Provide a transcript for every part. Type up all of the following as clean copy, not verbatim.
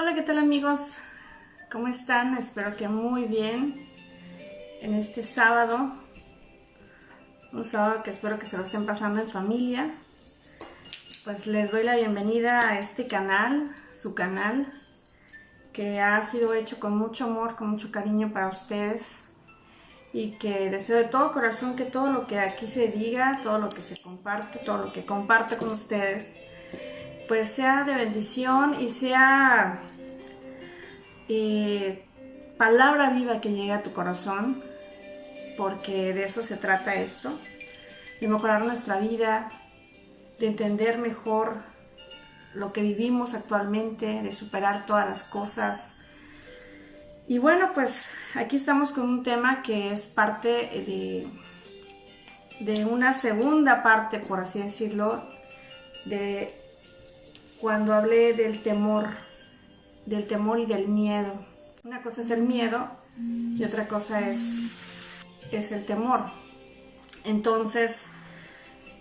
Hola, ¿qué tal amigos? ¿Cómo están? Espero que muy bien en este sábado. Un sábado que espero que se lo estén pasando en familia. Pues les doy la bienvenida a este canal, su canal, que ha sido hecho con mucho amor, con mucho cariño para ustedes. Y que deseo de todo corazón que todo lo que aquí se diga, todo lo que se comparte, todo lo que comparte con ustedes, pues sea de bendición y sea palabra viva que llegue a tu corazón, porque de eso se trata esto, de mejorar nuestra vida, de entender mejor lo que vivimos actualmente, de superar todas las cosas. Y bueno, pues aquí estamos con un tema que es parte de una segunda parte, por así decirlo, de cuando hablé del temor y del miedo. Una cosa es el miedo y otra cosa es el temor. Entonces,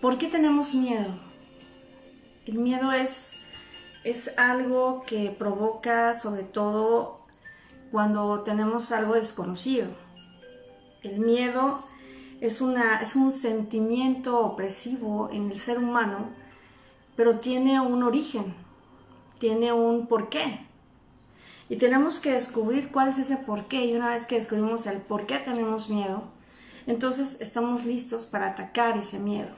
¿por qué tenemos miedo? El miedo es algo que provoca sobre todo cuando tenemos algo desconocido. El miedo es un sentimiento opresivo en el ser humano, pero tiene un origen, tiene un porqué. Y tenemos que descubrir cuál es ese porqué. Y una vez que descubrimos el por qué tenemos miedo, entonces estamos listos para atacar ese miedo.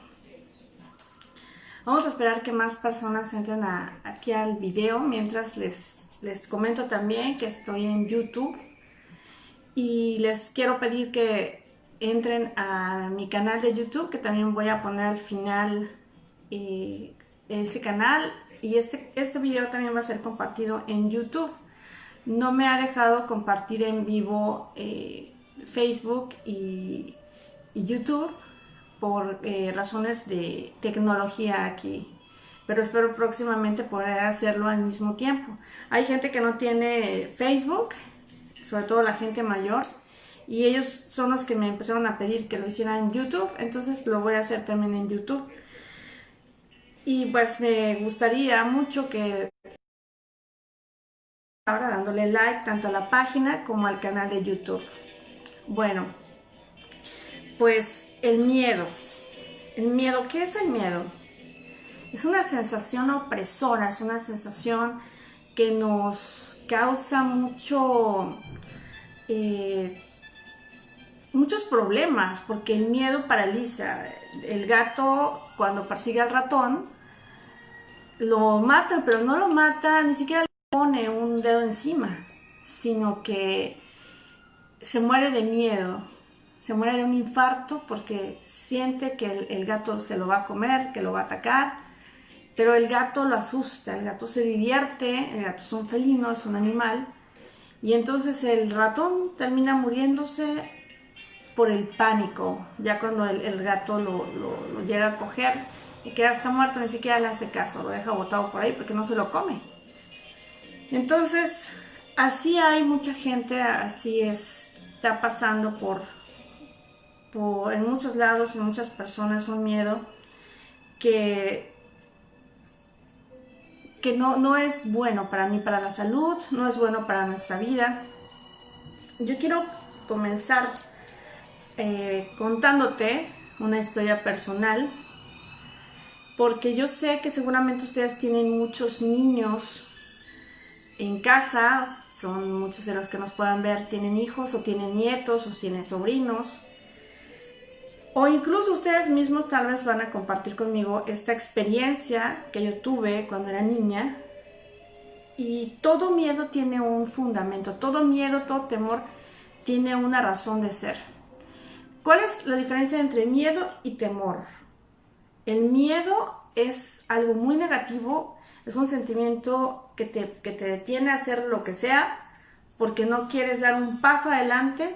Vamos a esperar que más personas entren aquí al video mientras les comento también que estoy en YouTube y les quiero pedir que entren a mi canal de YouTube, que también voy a poner al final ese canal, y este video también va a ser compartido en YouTube. No me ha dejado compartir en vivo Facebook y YouTube por razones de tecnología aquí, pero espero próximamente poder hacerlo al mismo tiempo. Hay gente que no tiene Facebook, sobre todo la gente mayor, y ellos son los que me empezaron a pedir que lo hiciera en YouTube, entonces lo voy a hacer también en YouTube. Y pues me gustaría mucho que ahora dándole like tanto a la página como al canal de YouTube. Bueno, pues el miedo. El miedo, ¿qué es el miedo? Es una sensación opresora, es una sensación que nos causa muchos problemas, porque el miedo paraliza. El gato, cuando persigue al ratón, lo mata, pero no lo mata, ni siquiera le pone un dedo encima, sino que se muere de miedo, se muere de un infarto porque siente que el gato se lo va a comer, que lo va a atacar, pero el gato lo asusta, el gato se divierte, el gato es un felino, es un animal, y entonces el ratón termina muriéndose por el pánico, ya cuando el gato lo llega a coger y queda hasta muerto, ni siquiera le hace caso, lo deja botado por ahí porque no se lo come. Entonces, así hay mucha gente, así está pasando en muchos lados, en muchas personas, un miedo que no es bueno ni para la salud, no es bueno para nuestra vida. Yo quiero comenzar contándote una historia personal, porque yo sé que seguramente ustedes tienen muchos niños en casa, son muchos de los que nos puedan ver, tienen hijos o tienen nietos o tienen sobrinos, o incluso ustedes mismos tal vez van a compartir conmigo esta experiencia que yo tuve cuando era niña. Y todo miedo tiene un fundamento, todo miedo, todo temor tiene una razón de ser. ¿Cuál es la diferencia entre miedo y temor? El miedo es algo muy negativo, es un sentimiento que te detiene a hacer lo que sea, porque no quieres dar un paso adelante,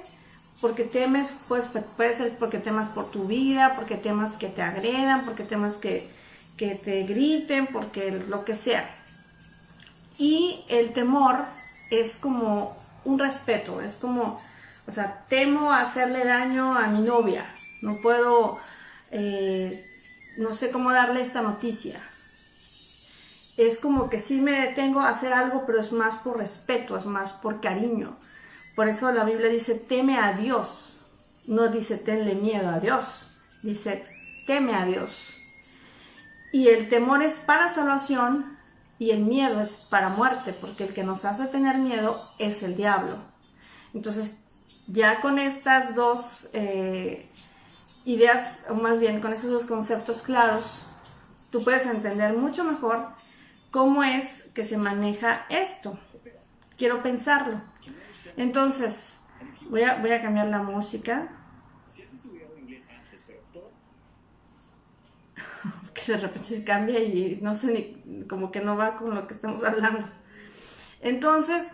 porque temes, pues puede ser porque temas por tu vida, porque temas que te agredan, porque temas que te griten, porque lo que sea. Y el temor es como un respeto, es como, o sea, temo hacerle daño a mi novia, no puedo, no sé cómo darle esta noticia. es como que sí me detengo a hacer algo, pero es más por respeto, es más por cariño. Por eso la Biblia dice, teme a Dios. No dice, tenle miedo a Dios. Dice, teme a Dios. Y el temor es para salvación y el miedo es para muerte, porque el que nos hace tener miedo es el diablo. Entonces, ya con estas dos ideas, o más bien con esos dos conceptos claros, tú puedes entender mucho mejor cómo es que se maneja esto. Quiero pensarlo. Entonces, voy a cambiar la música. Que de repente se cambia y no sé, ni como que no va con lo que estamos hablando. Entonces,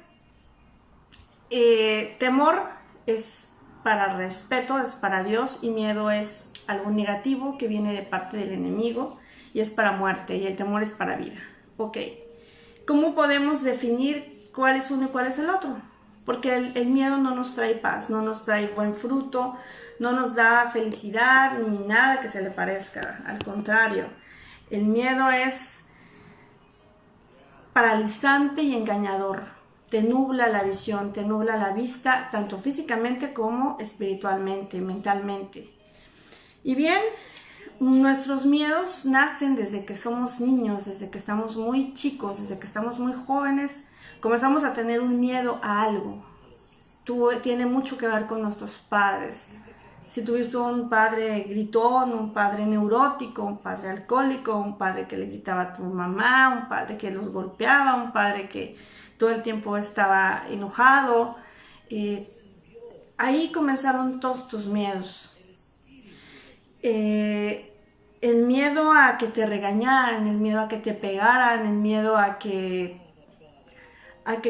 temor es para respeto, es para Dios, y miedo es algo negativo que viene de parte del enemigo y es para muerte, y el temor es para vida. Ok, ¿cómo podemos definir cuál es uno y cuál es el otro? Porque el miedo no nos trae paz, no nos trae buen fruto, no nos da felicidad ni nada que se le parezca. Al contrario, el miedo es paralizante y engañador. Te nubla la visión, te nubla la vista, tanto físicamente como espiritualmente, mentalmente. Y bien, nuestros miedos nacen desde que somos niños, desde que estamos muy chicos, desde que estamos muy jóvenes. Comenzamos a tener un miedo a algo. Tiene mucho que ver con nuestros padres. Si tuviste un padre gritón, un padre neurótico, un padre alcohólico, un padre que le gritaba a tu mamá, un padre que los golpeaba, un padre que todo el tiempo estaba enojado, ahí comenzaron todos tus miedos. El miedo a que te regañaran, el miedo a que te pegaran, el miedo a que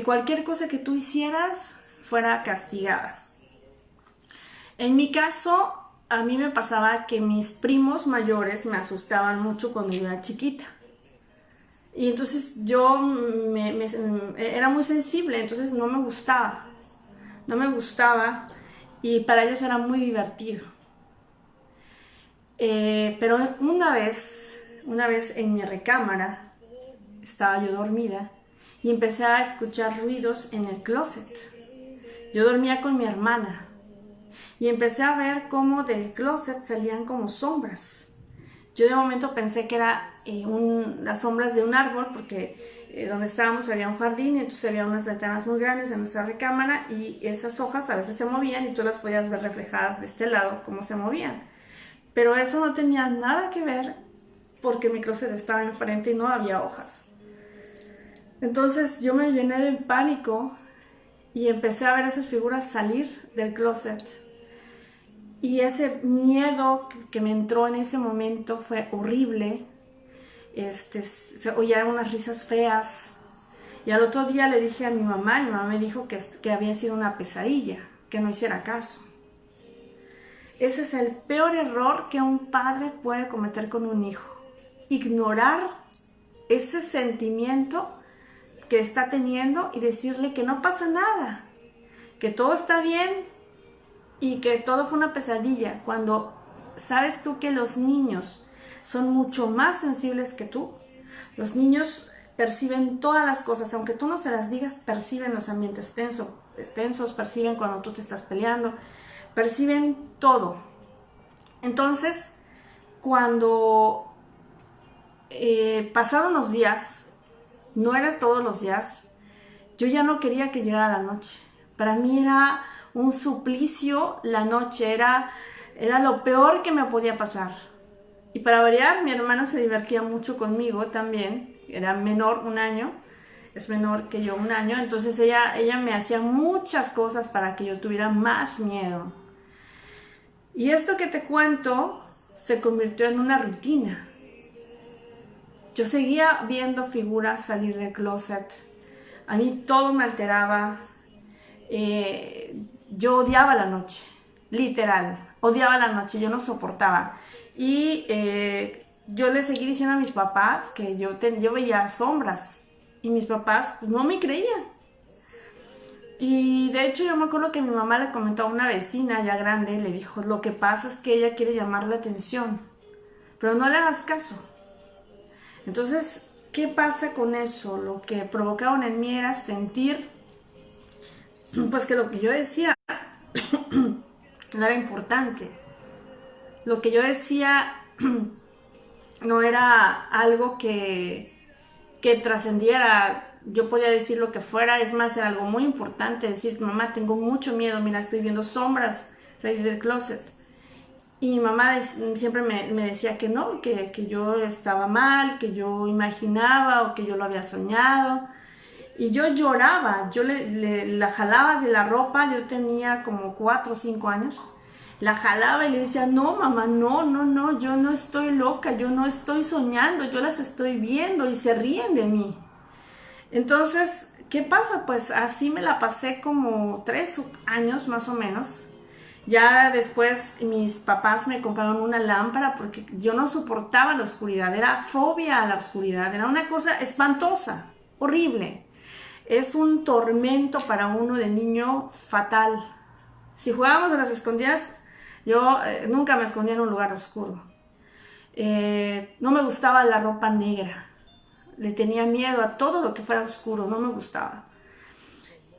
cualquier cosa que tú hicieras fuera castigada. En mi caso, a mí me pasaba que mis primos mayores me asustaban mucho cuando yo era chiquita. Y entonces yo era muy sensible, entonces no me gustaba. No me gustaba y para ellos era muy divertido. Pero una vez en mi recámara, estaba yo dormida y empecé a escuchar ruidos en el closet. Yo dormía con mi hermana y empecé a ver cómo del closet salían como sombras. Yo de momento pensé que era las sombras de un árbol, porque donde estábamos había un jardín y entonces había unas ventanas muy grandes en nuestra recámara y esas hojas a veces se movían y tú las podías ver reflejadas de este lado, cómo se movían. Pero eso no tenía nada que ver porque mi closet estaba enfrente y no había hojas. Entonces yo me llené de pánico y empecé a ver esas figuras salir del closet. Y ese miedo que me entró en ese momento fue horrible. Se oían unas risas feas. Y al otro día le dije a mi mamá, y mi mamá me dijo que había sido una pesadilla, que no hiciera caso. Ese es el peor error que un padre puede cometer con un hijo. Ignorar ese sentimiento que está teniendo y decirle que no pasa nada, que todo está bien, y que todo fue una pesadilla, cuando sabes tú que los niños son mucho más sensibles que tú. Los niños perciben todas las cosas, aunque tú no se las digas, perciben los ambientes tensos, perciben cuando tú te estás peleando, perciben todo. Entonces, cuando pasaron los días, no era todos los días, yo ya no quería que llegara la noche. Para mí era un suplicio la noche, era lo peor que me podía pasar. Y para variar, mi hermana se divertía mucho conmigo también, era menor, 1 año, es menor que yo 1 año, entonces ella me hacía muchas cosas para que yo tuviera más miedo. Y esto que te cuento se convirtió en una rutina. Yo seguía viendo figuras salir del closet, a mí todo me alteraba. Yo odiaba la noche, literal, odiaba la noche, yo no soportaba. Y yo le seguí diciendo a mis papás que yo veía sombras y mis papás pues, no me creían. Y de hecho yo me acuerdo que mi mamá le comentó a una vecina ya grande, le dijo, lo que pasa es que ella quiere llamar la atención, pero no le hagas caso. Entonces ¿qué pasa con eso? Lo que provocaron en mí era sentir, pues que lo que yo decía no era importante. Lo que yo decía no era algo que trascendiera. Yo podía decir lo que fuera, es más, era algo muy importante, decir, mamá, tengo mucho miedo, mira, estoy viendo sombras salir del closet. Y mi mamá siempre me decía que no, que yo estaba mal, que yo imaginaba o que yo lo había soñado. Y yo lloraba, yo la jalaba de la ropa, yo tenía como 4 o 5 años. La jalaba y le decía, no mamá, no, no, no, yo no estoy loca, yo no estoy soñando, yo las estoy viendo y se ríen de mí. Entonces, ¿qué pasa? Pues así me la pasé como 3 años más o menos. Ya después mis papás me compraron una lámpara porque yo no soportaba la oscuridad, era fobia a la oscuridad, era una cosa espantosa, horrible. Es un tormento para uno de niño fatal. Si jugábamos a las escondidas, yo nunca me escondía en un lugar oscuro. No me gustaba la ropa negra. Le tenía miedo a todo lo que fuera oscuro, no me gustaba.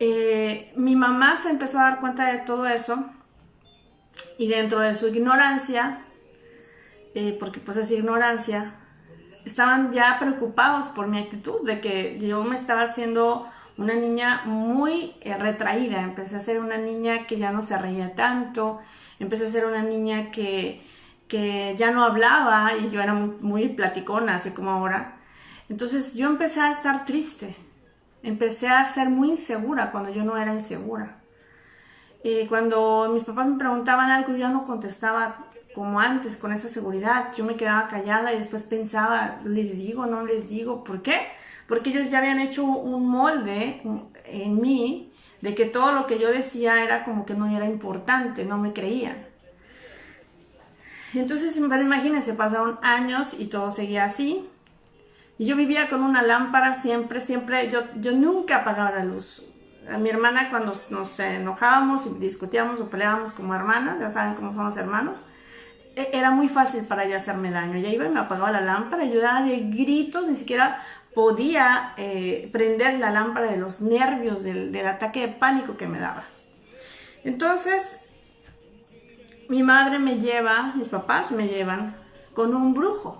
Mi mamá se empezó a dar cuenta de todo eso y dentro de su ignorancia, porque pues es ignorancia, estaban ya preocupados por mi actitud, de que yo me estaba haciendo una niña muy retraída. Empecé a ser una niña que ya no se reía tanto, empecé a ser una niña que ya no hablaba y yo era muy platicona, así como ahora. Entonces yo empecé a estar triste, empecé a ser muy insegura cuando yo no era insegura. Cuando mis papás me preguntaban algo, yo no contestaba como antes, con esa seguridad. Yo me quedaba callada y después pensaba, ¿les digo, no les digo? ¿Por qué? Porque ellos ya habían hecho un molde en mí de que todo lo que yo decía era como que no era importante, no me creían. Entonces, pero imagínense, pasaron años y todo seguía así. Y yo vivía con una lámpara siempre, yo nunca apagaba la luz. A mi hermana, cuando nos enojábamos y discutíamos o peleábamos como hermanas, ya saben cómo somos hermanos, era muy fácil para ella hacerme daño. Ella iba y me apagaba la lámpara, yo daba de gritos, ni siquiera podía prender la lámpara de los nervios, del ataque de pánico que me daba. Entonces, mi madre mis papás me llevan con un brujo.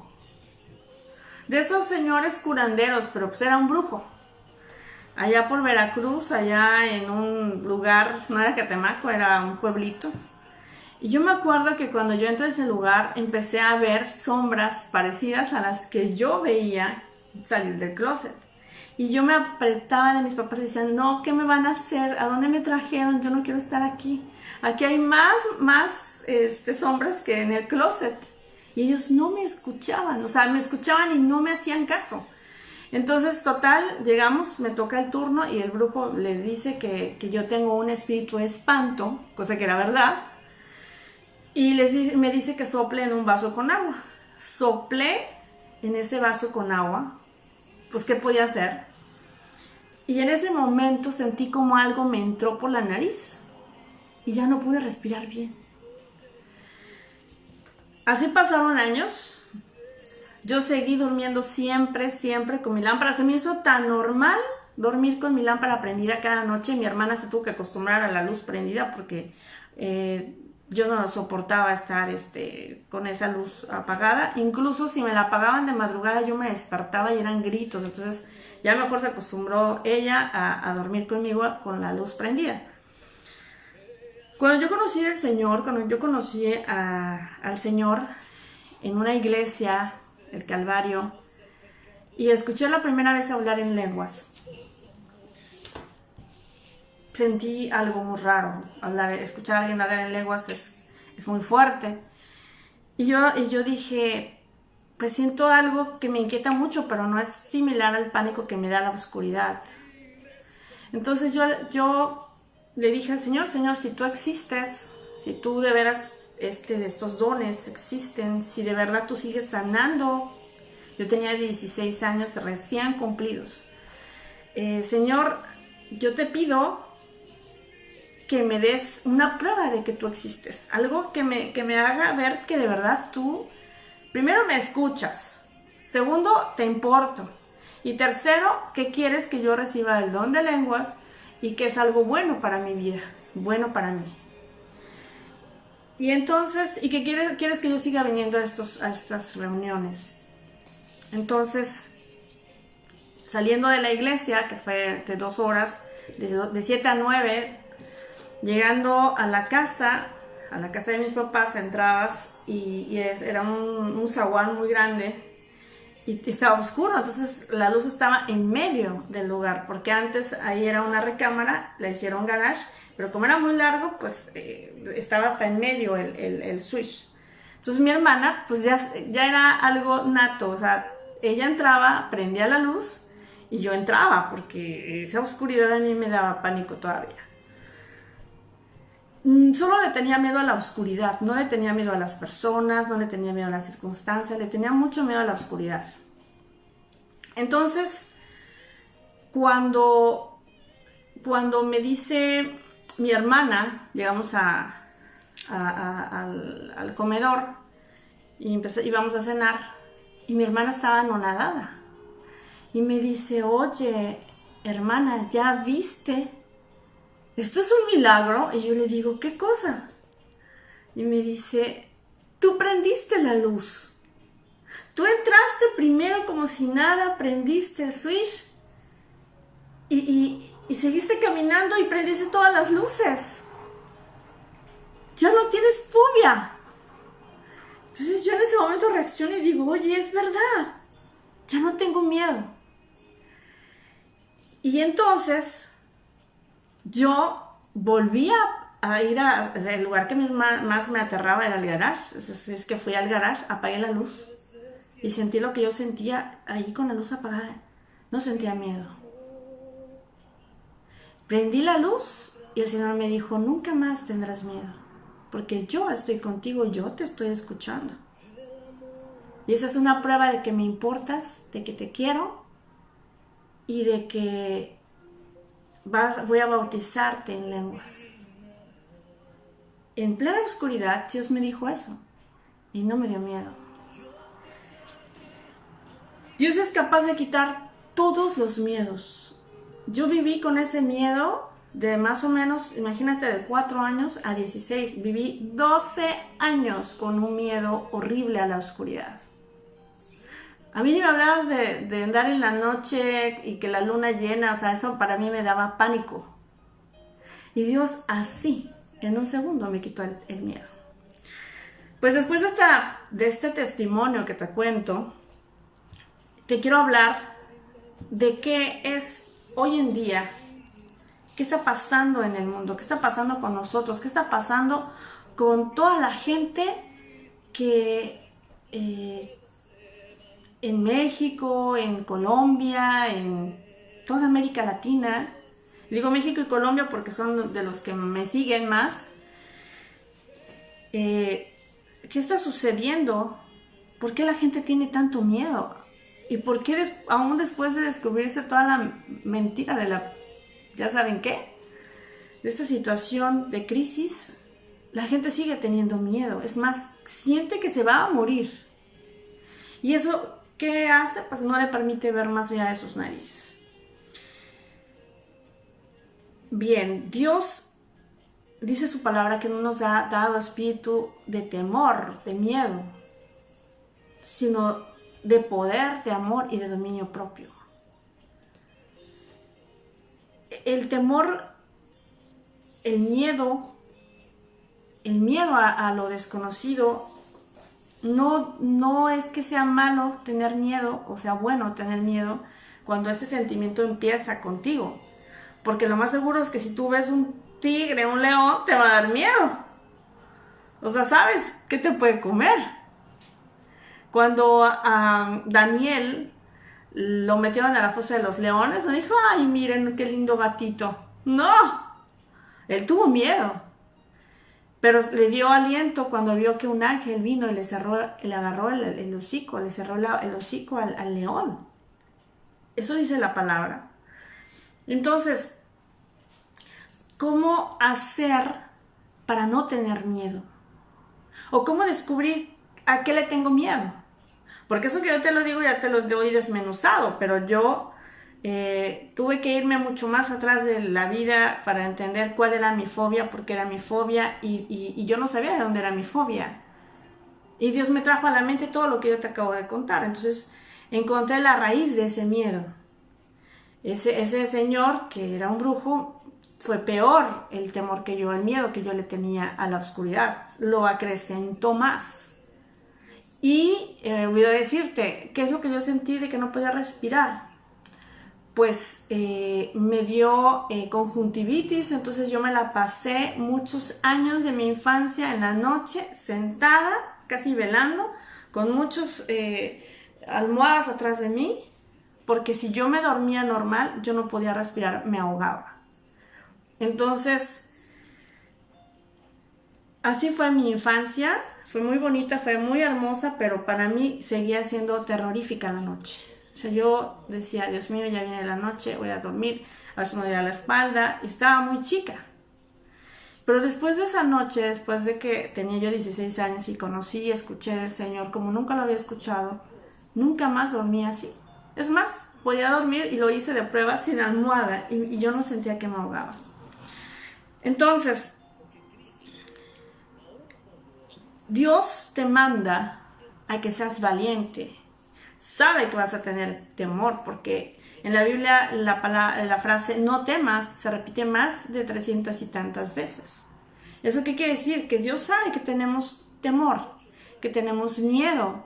De esos señores curanderos, pero pues era un brujo. Allá por Veracruz, allá en un lugar, no era Catemaco, era un pueblito. Y yo me acuerdo que cuando yo entré a ese lugar, empecé a ver sombras parecidas a las que yo veía salir del closet. Y yo me apretaba de mis papás y decían, no, ¿qué me van a hacer? ¿A dónde me trajeron? Yo no quiero estar aquí. Aquí hay más sombras que en el closet. Y ellos no me escuchaban, o sea, me escuchaban y no me hacían caso. Entonces, total, llegamos, me toca el turno y el brujo le dice que yo tengo un espíritu de espanto, cosa que era verdad, y me dice que sople en un vaso con agua. Soplé en ese vaso con agua, pues ¿qué podía hacer? Y en ese momento sentí como algo me entró por la nariz y ya no pude respirar bien. Así pasaron años. Yo seguí durmiendo siempre con mi lámpara. Se me hizo tan normal dormir con mi lámpara prendida cada noche. Mi hermana se tuvo que acostumbrar a la luz prendida porque yo no soportaba estar con esa luz apagada. Incluso si me la apagaban de madrugada yo me despertaba y eran gritos. Entonces ya mejor se acostumbró ella a dormir conmigo con la luz prendida. Cuando yo conocí al Señor, al Señor en una iglesia, el Calvario, y escuché la primera vez hablar en lenguas, sentí algo muy raro. Escuchar a alguien hablar en lenguas es muy fuerte. Y yo dije, pues siento algo que me inquieta mucho, pero no es similar al pánico que me da la oscuridad. Entonces yo le dije al Señor, Señor, si tú existes, si tú de veras estos dones existen, si de verdad tú sigues sanando. Yo tenía 16 años recién cumplidos. Señor, yo te pido que me des una prueba de que tú existes. Algo que me haga ver que de verdad tú, primero, me escuchas. Segundo, te importo. Y tercero, que quieres que yo reciba el don de lenguas y que es algo bueno para mi vida, bueno para mí. Y entonces, y que quieres que yo siga viniendo a estas reuniones. Entonces, saliendo de la iglesia, que fue de 2 horas, de 7 a 9, llegando a la casa de mis papás, entrabas y era un zaguán muy grande y estaba oscuro, entonces la luz estaba en medio del lugar, porque antes ahí era una recámara, la hicieron garage, pero como era muy largo, pues estaba hasta en medio el switch. Entonces mi hermana, pues ya era algo nato, o sea, ella entraba, prendía la luz y yo entraba, porque esa oscuridad a mí me daba pánico todavía. Solo le tenía miedo a la oscuridad, no le tenía miedo a las personas, no le tenía miedo a las circunstancias, le tenía mucho miedo a la oscuridad. Entonces, cuando me dice mi hermana, llegamos al comedor y íbamos a cenar, y mi hermana estaba anonadada. Y me dice, oye, hermana, ¿ya viste? ¿Esto es un milagro? Y yo le digo, ¿qué cosa? Y me dice, tú prendiste la luz. Tú entraste primero como si nada, prendiste el switch y seguiste caminando y prendiste todas las luces. Ya no tienes fobia. Entonces yo en ese momento reacciono y digo, oye, es verdad. Ya no tengo miedo. Y entonces yo volví a ir el lugar que más me aterraba era el garage. Entonces es que fui al garage, apagué la luz y sentí lo que yo sentía ahí con la luz apagada. No sentía miedo. Prendí la luz y el Señor me dijo, nunca más tendrás miedo, porque yo estoy contigo, yo te estoy escuchando. Y esa es una prueba de que me importas, de que te quiero y de que voy a bautizarte en lenguas. En plena oscuridad, Dios me dijo eso y no me dio miedo. Dios es capaz de quitar todos los miedos. Yo viví con ese miedo de más o menos, imagínate, de 4 años a 16. Viví 12 años con un miedo horrible a la oscuridad. A mí ni me hablabas de andar en la noche y que la luna llena, o sea, eso para mí me daba pánico. Y Dios así, en un segundo, me quitó el miedo. Pues después de este testimonio que te cuento, te quiero hablar de qué es hoy en día, qué está pasando en el mundo, qué está pasando con nosotros, qué está pasando con toda la gente que en México, en Colombia, en toda América Latina. Digo México y Colombia porque son de los que me siguen más. ¿Qué está sucediendo? ¿Por qué la gente tiene tanto miedo? ¿Y por qué aún después de descubrirse toda la mentira de ya saben qué, de esta situación de crisis, la gente sigue teniendo miedo? Es más, siente que se va a morir. Y eso, ¿qué hace? Pues no le permite ver más allá de sus narices. Bien, Dios dice su palabra que no nos ha dado espíritu de temor, de miedo, sino de poder, de amor y de dominio propio. El temor, el miedo a lo desconocido, no es que sea malo tener miedo, o sea bueno tener miedo, cuando ese sentimiento empieza contigo. Porque lo más seguro es que si tú ves un tigre, un león, te va a dar miedo. O sea, sabes qué te puede comer. Cuando a Daniel lo metieron a la fosa de los leones, no dijo, ay, miren qué lindo gatito. No, él tuvo miedo. Pero le dio aliento cuando vio que un ángel vino y le agarró el hocico, le cerró el hocico al león. Eso dice la palabra. Entonces, ¿cómo hacer para no tener miedo? ¿O cómo descubrir a qué le tengo miedo? Porque eso que yo te lo digo ya te lo doy desmenuzado, pero yo tuve que irme mucho más atrás de la vida para entender cuál era mi fobia, por qué era mi fobia, y yo no sabía de dónde era mi fobia. Y Dios me trajo a la mente todo lo que yo te acabo de contar. Entonces encontré la raíz de ese miedo. Ese señor, que era un brujo, fue peor el temor que yo, el miedo que yo le tenía a la oscuridad. Lo acrecentó más. Y voy a decirte, ¿qué es lo que yo sentí de que no podía respirar? Pues me dio conjuntivitis, entonces yo me la pasé muchos años de mi infancia en la noche, sentada, casi velando, con muchos almohadas atrás de mí, porque si yo me dormía normal, yo no podía respirar, me ahogaba. Entonces, así fue mi infancia, fue muy bonita, fue muy hermosa, pero para mí seguía siendo terrorífica la noche. O sea, yo decía, Dios mío, ya viene la noche, voy a dormir, a ver si me duele la espalda, y estaba muy chica. Pero después de esa noche, después de que tenía yo 16 años y conocí y escuché del Señor como nunca lo había escuchado, nunca más dormí así. Es más, podía dormir y lo hice de prueba sin almohada y yo no sentía que me ahogaba. Entonces, Dios te manda a que seas valiente. Sabe que vas a tener temor porque en la Biblia la frase no temas se repite más de 300 y tantas veces. ¿Eso qué quiere decir? Que Dios sabe que tenemos temor, que tenemos miedo,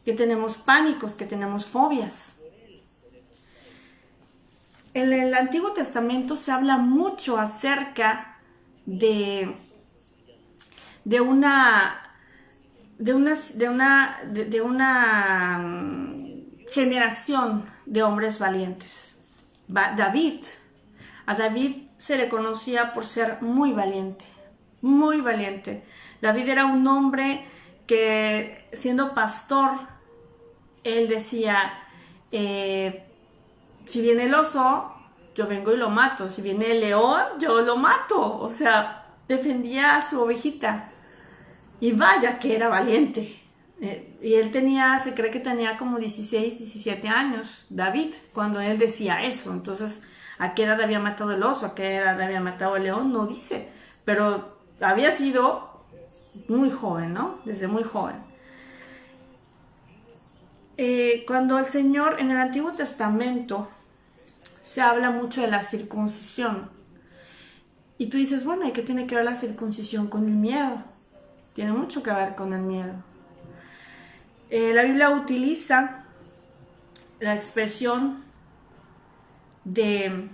que tenemos pánicos, que tenemos fobias. En el Antiguo Testamento se habla mucho acerca de una generación de hombres valientes. A David se le conocía por ser muy valiente, muy valiente. David era un hombre que, siendo pastor, él decía, si viene el oso, yo vengo y lo mato. Si viene el león, yo lo mato. O sea, defendía a su ovejita. Y vaya que era valiente. Y él se cree que tenía como 16, 17 años, David, cuando él decía eso. Entonces, ¿a qué edad había matado el oso? ¿A qué edad había matado el león? No dice. Pero había sido muy joven, ¿no? Desde muy joven. Cuando el Señor, en el Antiguo Testamento, se habla mucho de la circuncisión. Y tú dices, bueno, ¿y qué tiene que ver la circuncisión con el miedo? Tiene mucho que ver con el miedo. La Biblia utiliza la expresión de...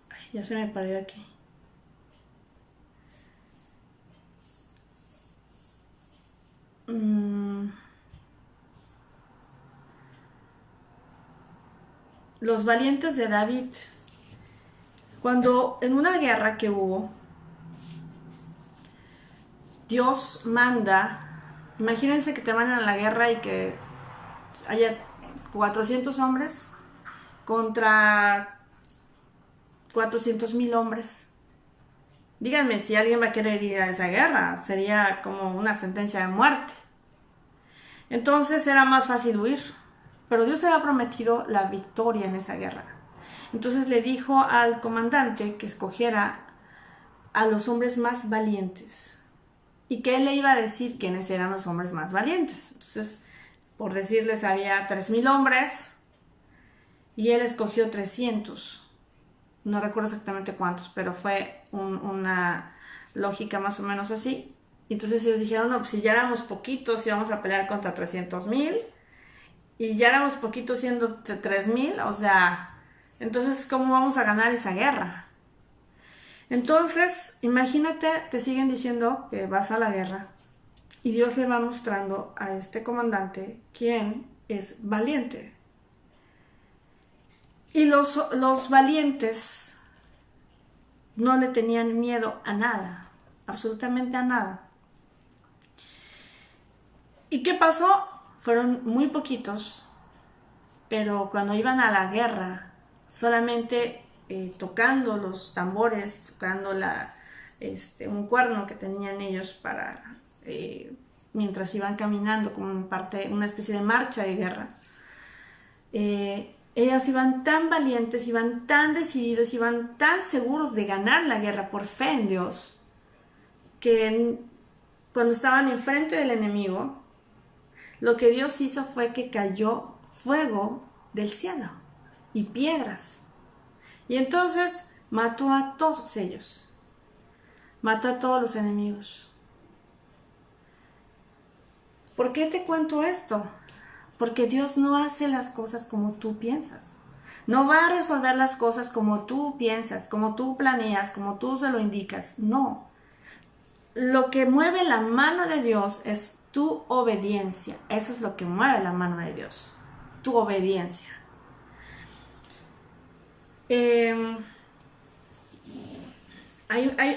Ay, ya se me perdió aquí. Los valientes de David. Cuando en una guerra que hubo, Dios manda, imagínense que te mandan a la guerra y que haya 400 hombres contra 400,000 hombres. Díganme si alguien va a querer ir a esa guerra, sería como una sentencia de muerte. Entonces era más fácil huir, pero Dios había prometido la victoria en esa guerra. Entonces le dijo al comandante que escogiera a los hombres más valientes y que él le iba a decir quiénes eran los hombres más valientes. Entonces, por decirles, había 3,000 hombres y él escogió 300. No recuerdo exactamente cuántos, pero fue una lógica más o menos así. Entonces ellos dijeron, no, pues si ya éramos poquitos íbamos a pelear contra 300,000 y ya éramos poquitos siendo 3,000, o sea, entonces ¿cómo vamos a ganar esa guerra? Entonces, imagínate, te siguen diciendo que vas a la guerra y Dios le va mostrando a este comandante quién es valiente. Y los valientes no le tenían miedo a nada, absolutamente a nada. ¿Y qué pasó? Fueron muy poquitos, pero cuando iban a la guerra, solamente tocando los tambores, tocando un cuerno que tenían ellos para mientras iban caminando como una especie de marcha de guerra. Ellos iban tan valientes, iban tan decididos, iban tan seguros de ganar la guerra por fe en Dios, que cuando estaban enfrente del enemigo, lo que Dios hizo fue que cayó fuego del cielo y piedras. Y entonces mató a todos ellos. Mató a todos los enemigos. ¿Por qué te cuento esto? Porque Dios no hace las cosas como tú piensas. No va a resolver las cosas como tú piensas, como tú planeas, como tú se lo indicas. No. Lo que mueve la mano de Dios es tu obediencia. Eso es lo que mueve la mano de Dios. Tu obediencia.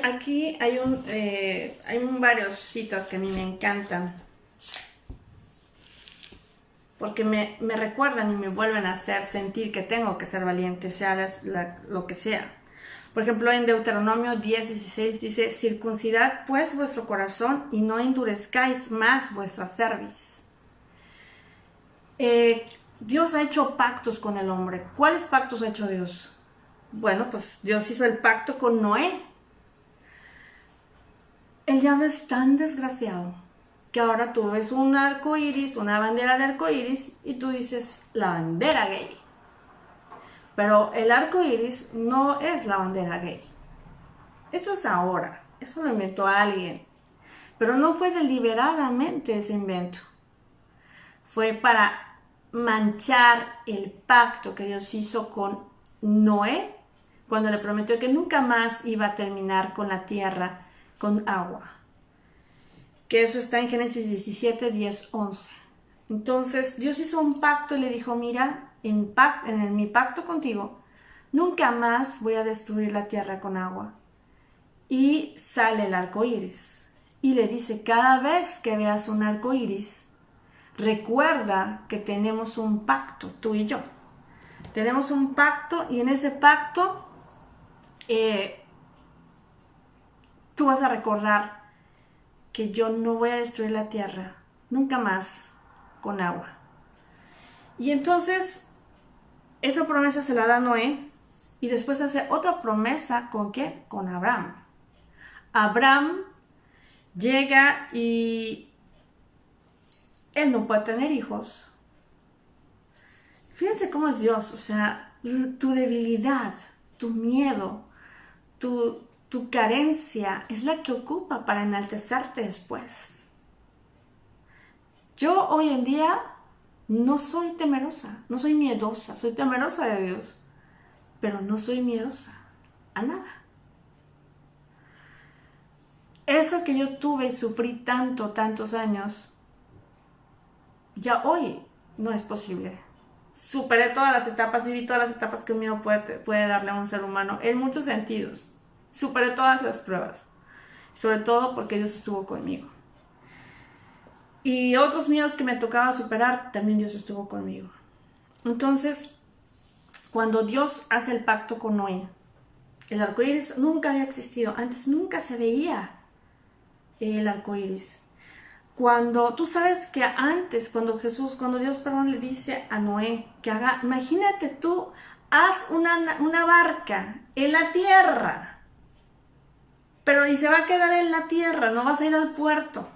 Aquí hay varios citas que a mí me encantan. Porque me recuerdan y me vuelven a hacer sentir que tengo que ser valiente, sea lo que sea. Por ejemplo, en Deuteronomio 10:16 dice: circuncidad pues vuestro corazón y no endurezcáis más vuestra cerviz. Dios ha hecho pactos con el hombre. ¿Cuáles pactos ha hecho Dios? Bueno, pues Dios hizo el pacto con Noé. El diablo es tan desgraciado que ahora tú ves un arco iris, una bandera de arco iris, y tú dices la bandera gay. Pero el arco iris no es la bandera gay. Eso es ahora. Eso lo inventó alguien. Pero no fue deliberadamente ese invento. Fue para manchar el pacto que Dios hizo con Noé cuando le prometió que nunca más iba a terminar con la tierra con agua. Que eso está en Génesis 17, 10, 11. Entonces Dios hizo un pacto y le dijo: mira, en mi pacto contigo, nunca más voy a destruir la tierra con agua. Y sale el arco iris. Y le dice: cada vez que veas un arco iris, recuerda que tenemos un pacto, tú y yo. Tenemos un pacto, y en ese pacto tú vas a recordar que yo no voy a destruir la tierra nunca más con agua. Y entonces esa promesa se la da a Noé, y después hace otra promesa. ¿Con qué? Con Abraham. Abraham llega y él no puede tener hijos. Fíjense cómo es Dios. O sea, tu debilidad, tu miedo, tu carencia es la que ocupa para enaltecerte después. Yo hoy en día no soy temerosa, no soy miedosa, soy temerosa de Dios, pero no soy miedosa a nada. Eso que yo tuve y sufrí tantos años, ya hoy no es posible. Superé todas las etapas, viví todas las etapas que un miedo puede darle a un ser humano, en muchos sentidos. Superé todas las pruebas, sobre todo porque Dios estuvo conmigo. Y otros miedos que me tocaba superar, también Dios estuvo conmigo. Entonces, cuando Dios hace el pacto con Noé, el arco iris nunca había existido. Antes nunca se veía el arco iris. Cuando tú sabes que antes, cuando Dios le dice a Noé que haga, imagínate tú, haz una barca en la tierra. Pero y se va a quedar en la tierra, no vas a ir al puerto.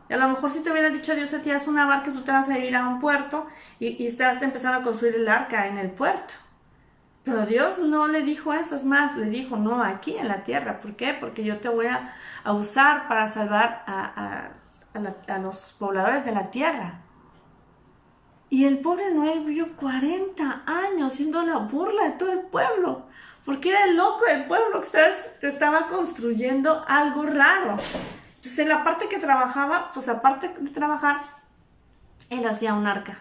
Y a lo mejor si te hubiera dicho Dios a ti, haz una barca, tú te vas a ir a un puerto y estás empezando a construir el arca en el puerto. Pero Dios no le dijo eso, es más, le dijo: no, aquí en la tierra. ¿Por qué? Porque yo te voy a usar para salvar a los pobladores de la tierra. Y el pobre Noé vivió 40 años siendo la burla de todo el pueblo, porque era el loco del pueblo que te estaba construyendo algo raro. Entonces, en la parte que trabajaba, pues aparte de trabajar, él hacía un arca.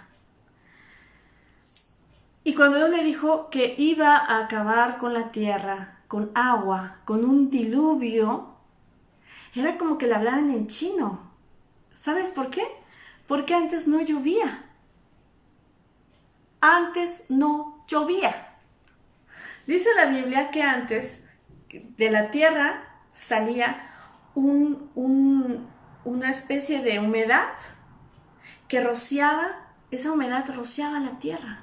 Y cuando Dios le dijo que iba a acabar con la tierra, con agua, con un diluvio, era como que le hablaran en chino. ¿Sabes por qué? Porque antes no llovía. Antes no llovía. Dice la Biblia que antes de la tierra salía un una especie de humedad que esa humedad rociaba la tierra.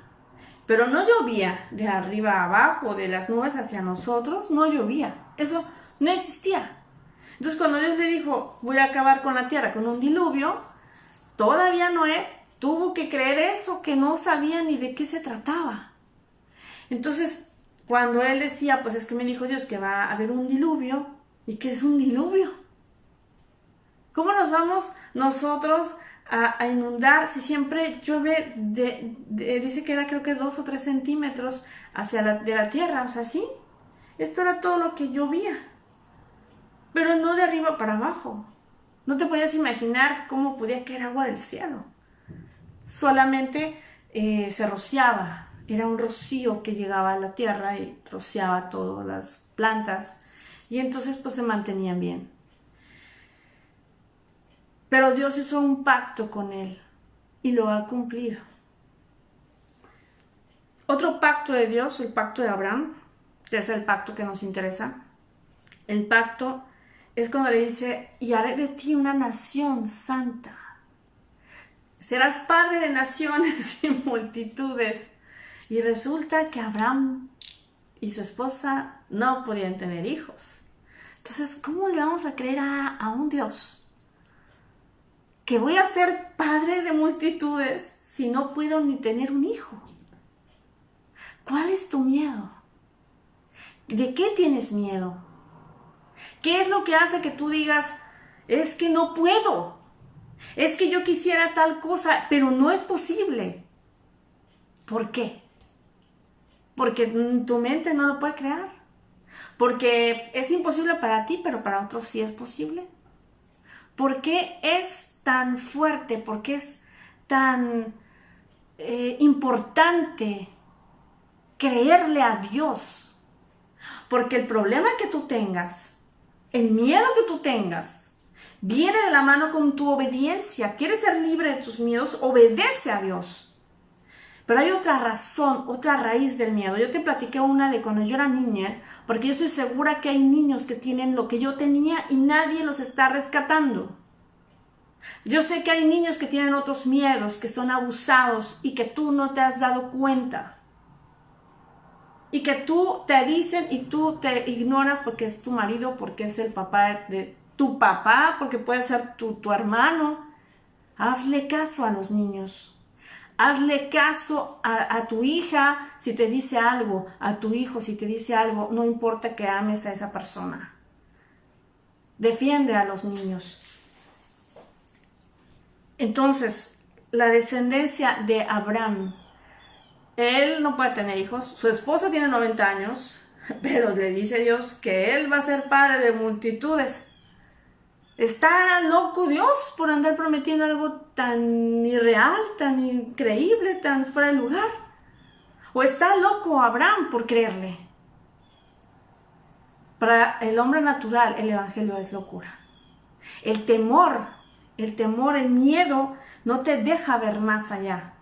Pero no llovía de arriba a abajo, de las nubes hacia nosotros, no llovía. Eso no existía. Entonces cuando Dios le dijo, voy a acabar con la tierra con un diluvio, todavía Noé tuvo que creer eso, que no sabía ni de qué se trataba. Entonces, cuando él decía, pues es que me dijo Dios que va a haber un diluvio, ¿y qué es un diluvio? ¿Cómo nos vamos nosotros a inundar si siempre llueve dice que era creo que 2 o 3 centímetros de la tierra? O sea, sí, esto era todo lo que llovía, pero no de arriba para abajo. No te podías imaginar cómo podía caer agua del cielo. Solamente se rociaba, era un rocío que llegaba a la tierra y rociaba todas las plantas y entonces pues se mantenían bien. Pero Dios hizo un pacto con él y lo ha cumplido. Otro pacto de Dios, el pacto de Abraham, que es el pacto que nos interesa. El pacto es cuando le dice, y haré de ti una nación santa. Serás padre de naciones y multitudes. Y resulta que Abraham y su esposa no podían tener hijos. Entonces, ¿cómo le vamos a creer a un Dios que voy a ser padre de multitudes si no puedo ni tener un hijo? ¿Cuál es tu miedo? ¿De qué tienes miedo? ¿Qué es lo que hace que tú digas, es que no puedo? Es que yo quisiera tal cosa, pero no es posible. ¿Por qué? Porque tu mente no lo puede crear. Porque es imposible para ti, pero para otros sí es posible. ¿Por qué es tan fuerte? ¿Por qué es tan importante creerle a Dios? Porque el problema que tú tengas, el miedo que tú tengas, viene de la mano con tu obediencia. ¿Quieres ser libre de tus miedos? Obedece a Dios. Pero hay otra razón, otra raíz del miedo. Yo te platiqué una de cuando yo era niña, porque yo estoy segura que hay niños que tienen lo que yo tenía y nadie los está rescatando. Yo sé que hay niños que tienen otros miedos, que son abusados y que tú no te has dado cuenta. Y que tú te dicen y tú te ignoras porque es tu marido, porque es el papá de tu papá, porque puede ser tu hermano. Hazle caso a los niños. Hazle caso a tu hija si te dice algo, a tu hijo si te dice algo, no importa que ames a esa persona. Defiende a los niños. Entonces, la descendencia de Abraham, él no puede tener hijos, su esposa tiene 90 años, pero le dice Dios que él va a ser padre de multitudes. ¿Está loco Dios por andar prometiendo algo tan irreal, tan increíble, tan fuera de lugar? ¿O está loco Abraham por creerle? Para el hombre natural, el evangelio es locura. El temor, el miedo no te deja ver más allá.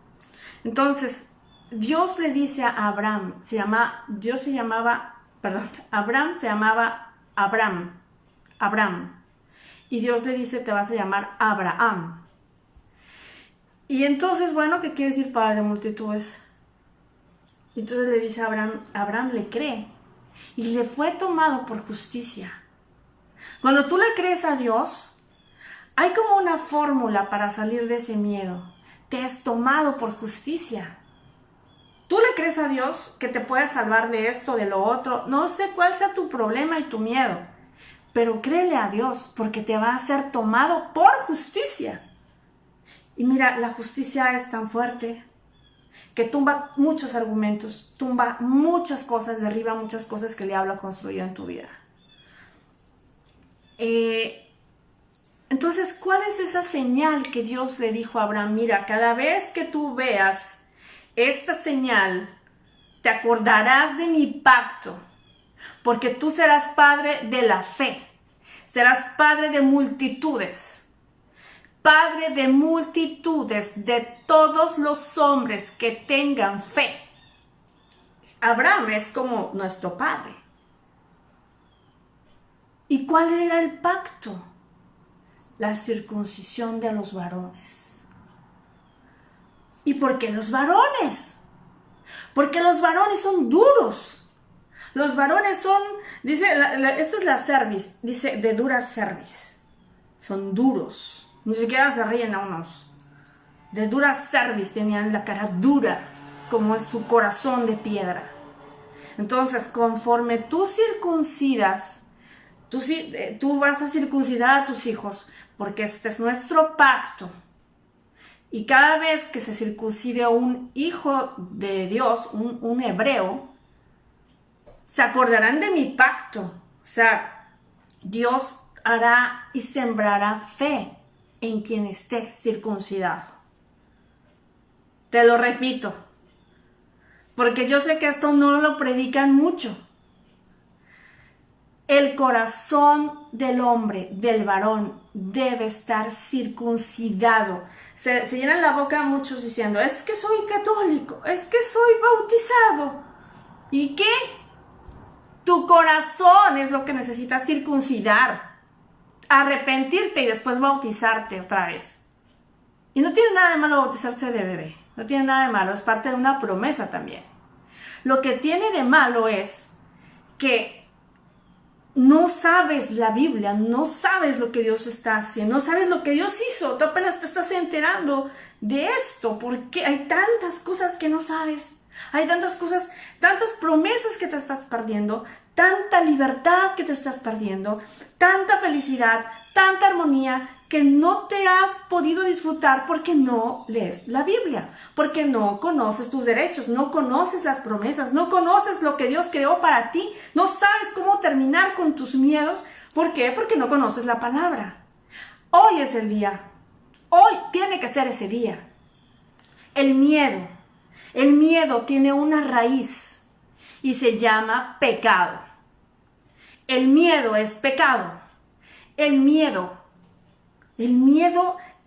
Entonces, Dios le dice a Abraham, Abraham se llamaba Abraham. Y Dios le dice, te vas a llamar Abraham. Y entonces, bueno, ¿qué quiere decir padre de multitudes? Entonces le dice a Abraham le cree. Y le fue tomado por justicia. Cuando tú le crees a Dios, hay como una fórmula para salir de ese miedo. Te es tomado por justicia. Tú le crees a Dios que te puede salvar de esto, de lo otro. No sé cuál sea tu problema y tu miedo. Pero créele a Dios porque te va a ser tomado por justicia. Y mira, la justicia es tan fuerte que tumba muchos argumentos, tumba muchas cosas, derriba muchas cosas que el diablo construyó en tu vida. Entonces, ¿cuál es esa señal que Dios le dijo a Abraham? Mira, cada vez que tú veas esta señal, te acordarás de mi pacto. Porque tú serás padre de la fe, serás padre de multitudes, de todos los hombres que tengan fe. Abraham es como nuestro padre. ¿Y cuál era el pacto? la circuncisión de los varones. ¿Y por qué los varones? Porque los varones son duros. Los varones son, dice, esto es la cerviz, dice de dura cerviz. Son duros. Ni siquiera se ríen a unos. De dura cerviz, tenían la cara dura, como es su corazón de piedra. Entonces, conforme tú circuncidas, tú vas a circuncidar a tus hijos, porque este es nuestro pacto. Y cada vez que se circuncide un hijo de Dios, un hebreo, se acordarán de mi pacto. O sea, Dios hará y sembrará fe en quien esté circuncidado. Te lo repito, porque yo sé que esto no lo predican mucho. El corazón del hombre, del varón, debe estar circuncidado. Se llenan la boca muchos diciendo, es que soy católico, es que soy bautizado. ¿Y qué? Tu corazón es lo que necesitas circuncidar, arrepentirte y después bautizarte otra vez. Y no tiene nada de malo bautizarse de bebé, no tiene nada de malo, es parte de una promesa también. Lo que tiene de malo es que no sabes la Biblia, no sabes lo que Dios está haciendo, no sabes lo que Dios hizo, tú apenas te estás enterando de esto, porque hay tantas cosas que no sabes. Hay tantas cosas, tantas promesas que te estás perdiendo, tanta libertad que te estás perdiendo, tanta felicidad, tanta armonía que no te has podido disfrutar porque no lees la Biblia, porque no conoces tus derechos, no conoces las promesas, no conoces lo que Dios creó para ti, no sabes cómo terminar con tus miedos. ¿Por qué? Porque no conoces la palabra. Hoy es el día, hoy tiene que ser ese día. El miedo tiene una raíz y se llama pecado. El miedo es pecado. El miedo,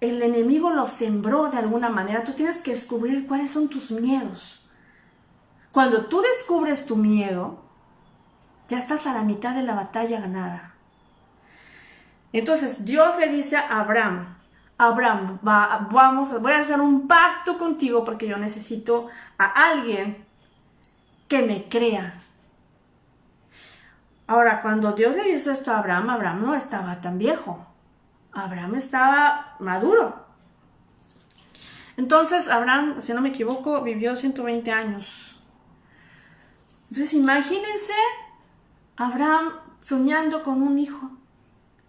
el enemigo lo sembró de alguna manera. Tú tienes que descubrir cuáles son tus miedos. Cuando tú descubres tu miedo, ya estás a la mitad de la batalla ganada. Entonces Dios le dice a Abraham, voy a hacer un pacto contigo porque yo necesito a alguien que me crea. Ahora, cuando Dios le hizo esto a Abraham no estaba tan viejo. Abraham estaba maduro. Entonces, Abraham, si no me equivoco, vivió 120 años. Entonces, imagínense Abraham soñando con un hijo.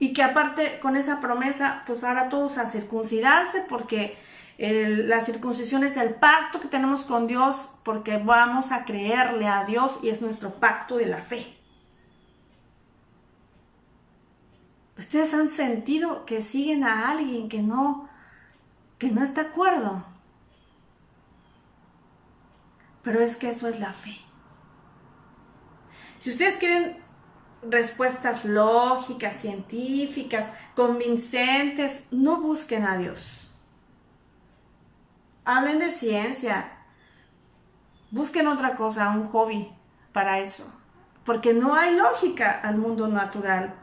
Y que aparte con esa promesa, pues ahora todos a circuncidarse, porque la circuncisión es el pacto que tenemos con Dios, porque vamos a creerle a Dios y es nuestro pacto de la fe. ¿Ustedes han sentido que siguen a alguien que no está de acuerdo? Pero es que eso es la fe. Si ustedes quieren respuestas lógicas, científicas, convincentes, no busquen a Dios. Hablen de ciencia. Busquen otra cosa, un hobby para eso. Porque no hay lógica al mundo natural.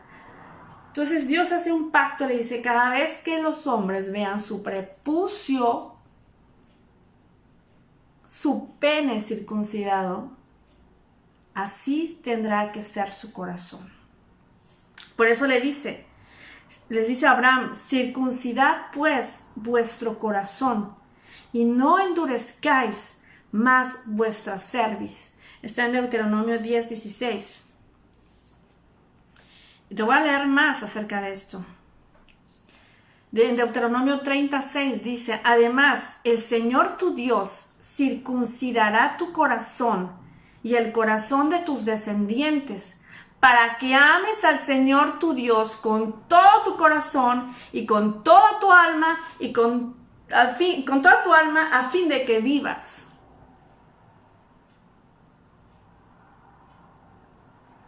Entonces Dios hace un pacto, le dice, cada vez que los hombres vean su prepucio, su pene circuncidado, así tendrá que ser su corazón. Por eso les dice a Abraham, circuncidad pues vuestro corazón y no endurezcáis más vuestra cerviz. Está en Deuteronomio 10:16. Y te voy a leer más acerca de esto. En Deuteronomio 36 dice, además, el Señor tu Dios circuncidará tu corazón y el corazón de tus descendientes, para que ames al Señor tu Dios con todo tu corazón y con toda tu alma y con toda tu alma a fin de que vivas.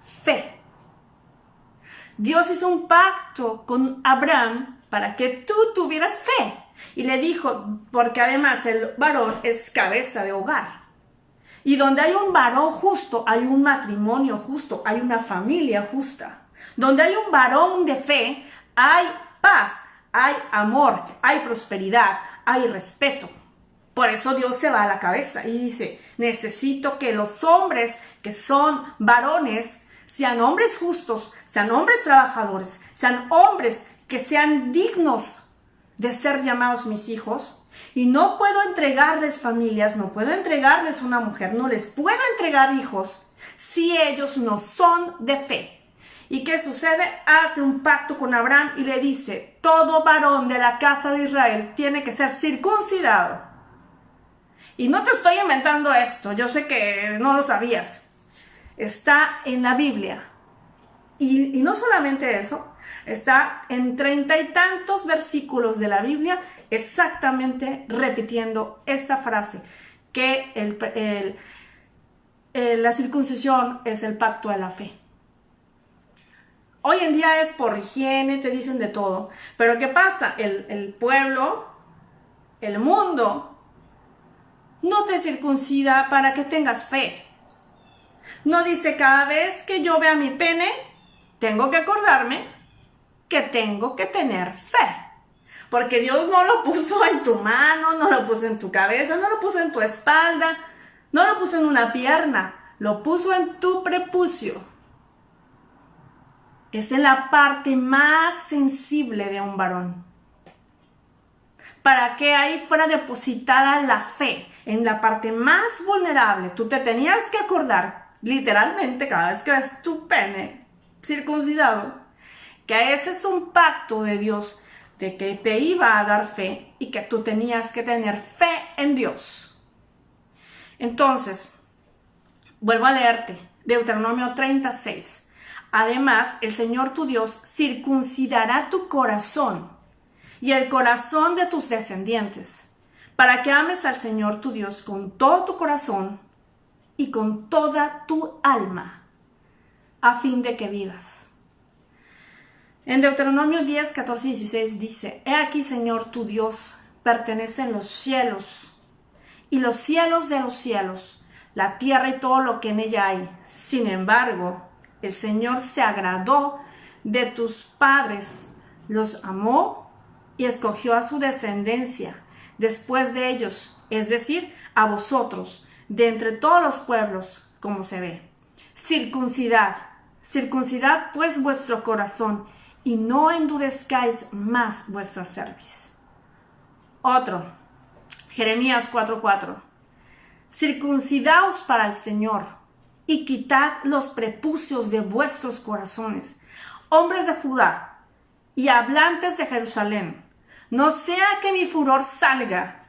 Fe. Dios hizo un pacto con Abraham para que tú tuvieras fe. Y le dijo, porque además el varón es cabeza de hogar. Y donde hay un varón justo, hay un matrimonio justo, hay una familia justa. Donde hay un varón de fe, hay paz, hay amor, hay prosperidad, hay respeto. Por eso Dios se va a la cabeza y dice, necesito que los hombres que son varones sean hombres justos, sean hombres trabajadores, sean hombres que sean dignos de ser llamados mis hijos. Y no puedo entregarles familias, no puedo entregarles una mujer, no les puedo entregar hijos si ellos no son de fe. ¿Y qué sucede? Hace un pacto con Abraham y le dice, todo varón de la casa de Israel tiene que ser circuncidado. Y no te estoy inventando esto, yo sé que no lo sabías. Está en la Biblia. Y no solamente eso, está en 30 y tantos versículos de la Biblia exactamente repitiendo esta frase, que la circuncisión es el pacto de la fe. Hoy en día es por higiene, te dicen de todo. Pero ¿qué pasa? El pueblo, el mundo, no te circuncida para que tengas fe. No dice cada vez que yo vea mi pene, tengo que acordarme que tengo que tener fe. Porque Dios no lo puso en tu mano, no lo puso en tu cabeza, no lo puso en tu espalda, no lo puso en una pierna, lo puso en tu prepucio. Es en la parte más sensible de un varón. Para que ahí fuera depositada la fe, en la parte más vulnerable. Tú te tenías que acordar, literalmente, cada vez que ves tu pene circuncidado, que ese es un pacto de Dios, de que te iba a dar fe y que tú tenías que tener fe en Dios. Entonces, vuelvo a leerte, Deuteronomio 36. Además, el Señor tu Dios circuncidará tu corazón y el corazón de tus descendientes, para que ames al Señor tu Dios con todo tu corazón y con toda tu alma, a fin de que vivas. En Deuteronomio 10, 14 y 16 dice, He aquí, Señor tu Dios, pertenecen los cielos y los cielos de los cielos, la tierra y todo lo que en ella hay. Sin embargo, el Señor se agradó de tus padres, los amó y escogió a su descendencia después de ellos, es decir, a vosotros, de entre todos los pueblos, como se ve. Circuncidad pues vuestro corazón y no endurezcáis más vuestra cerviz. Otro, Jeremías 4:4. Circuncidaos para el Señor y quitad los prepucios de vuestros corazones, hombres de Judá y hablantes de Jerusalén, no sea que mi furor salga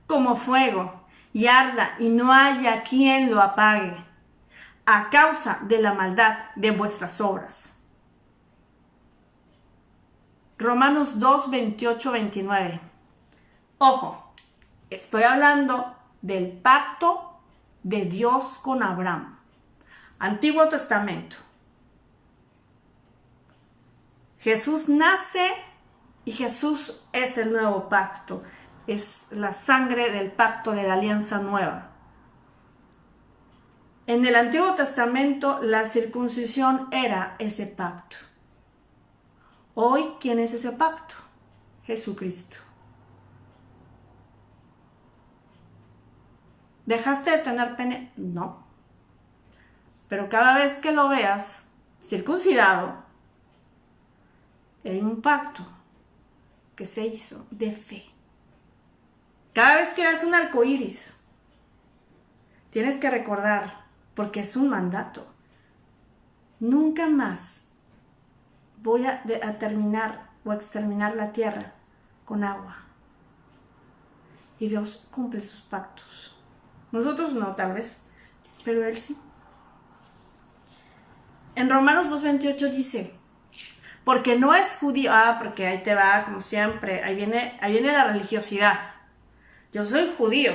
como fuego y arda y no haya quien lo apague, a causa de la maldad de vuestras obras. Romanos 2, 28, 29. Ojo, estoy hablando del pacto de Dios con Abraham. Antiguo Testamento. Jesús nace y Jesús es el nuevo pacto. Es la sangre del pacto de la alianza nueva. En el Antiguo Testamento la circuncisión era ese pacto. Hoy, ¿quién es ese pacto? Jesucristo. ¿Dejaste de tener pene? No. Pero cada vez que lo veas circuncidado, hay un pacto que se hizo de fe. Cada vez que veas un arco iris, tienes que recordar, porque es un mandato. Nunca más voy a terminar o a exterminar la tierra con agua. Y Dios cumple sus pactos. Nosotros no, tal vez, pero Él sí. En Romanos 2:28 dice, porque no es judío, porque ahí te va, como siempre, ahí viene la religiosidad. Yo soy judío.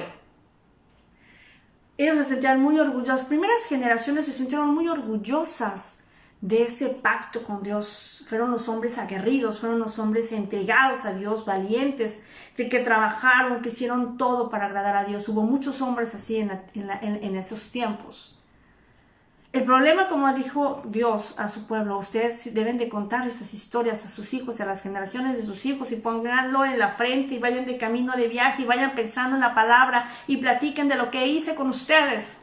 Ellos se sentían muy orgullosos, las primeras generaciones se sintieron muy orgullosas de ese pacto con Dios. Fueron los hombres aguerridos, fueron los hombres entregados a Dios, valientes, que trabajaron, que hicieron todo para agradar a Dios. Hubo muchos hombres así en esos tiempos. El problema, como dijo Dios a su pueblo, ustedes deben de contar esas historias a sus hijos y a las generaciones de sus hijos y pónganlo en la frente y vayan de camino de viaje y vayan pensando en la palabra y platiquen de lo que hice con ustedes.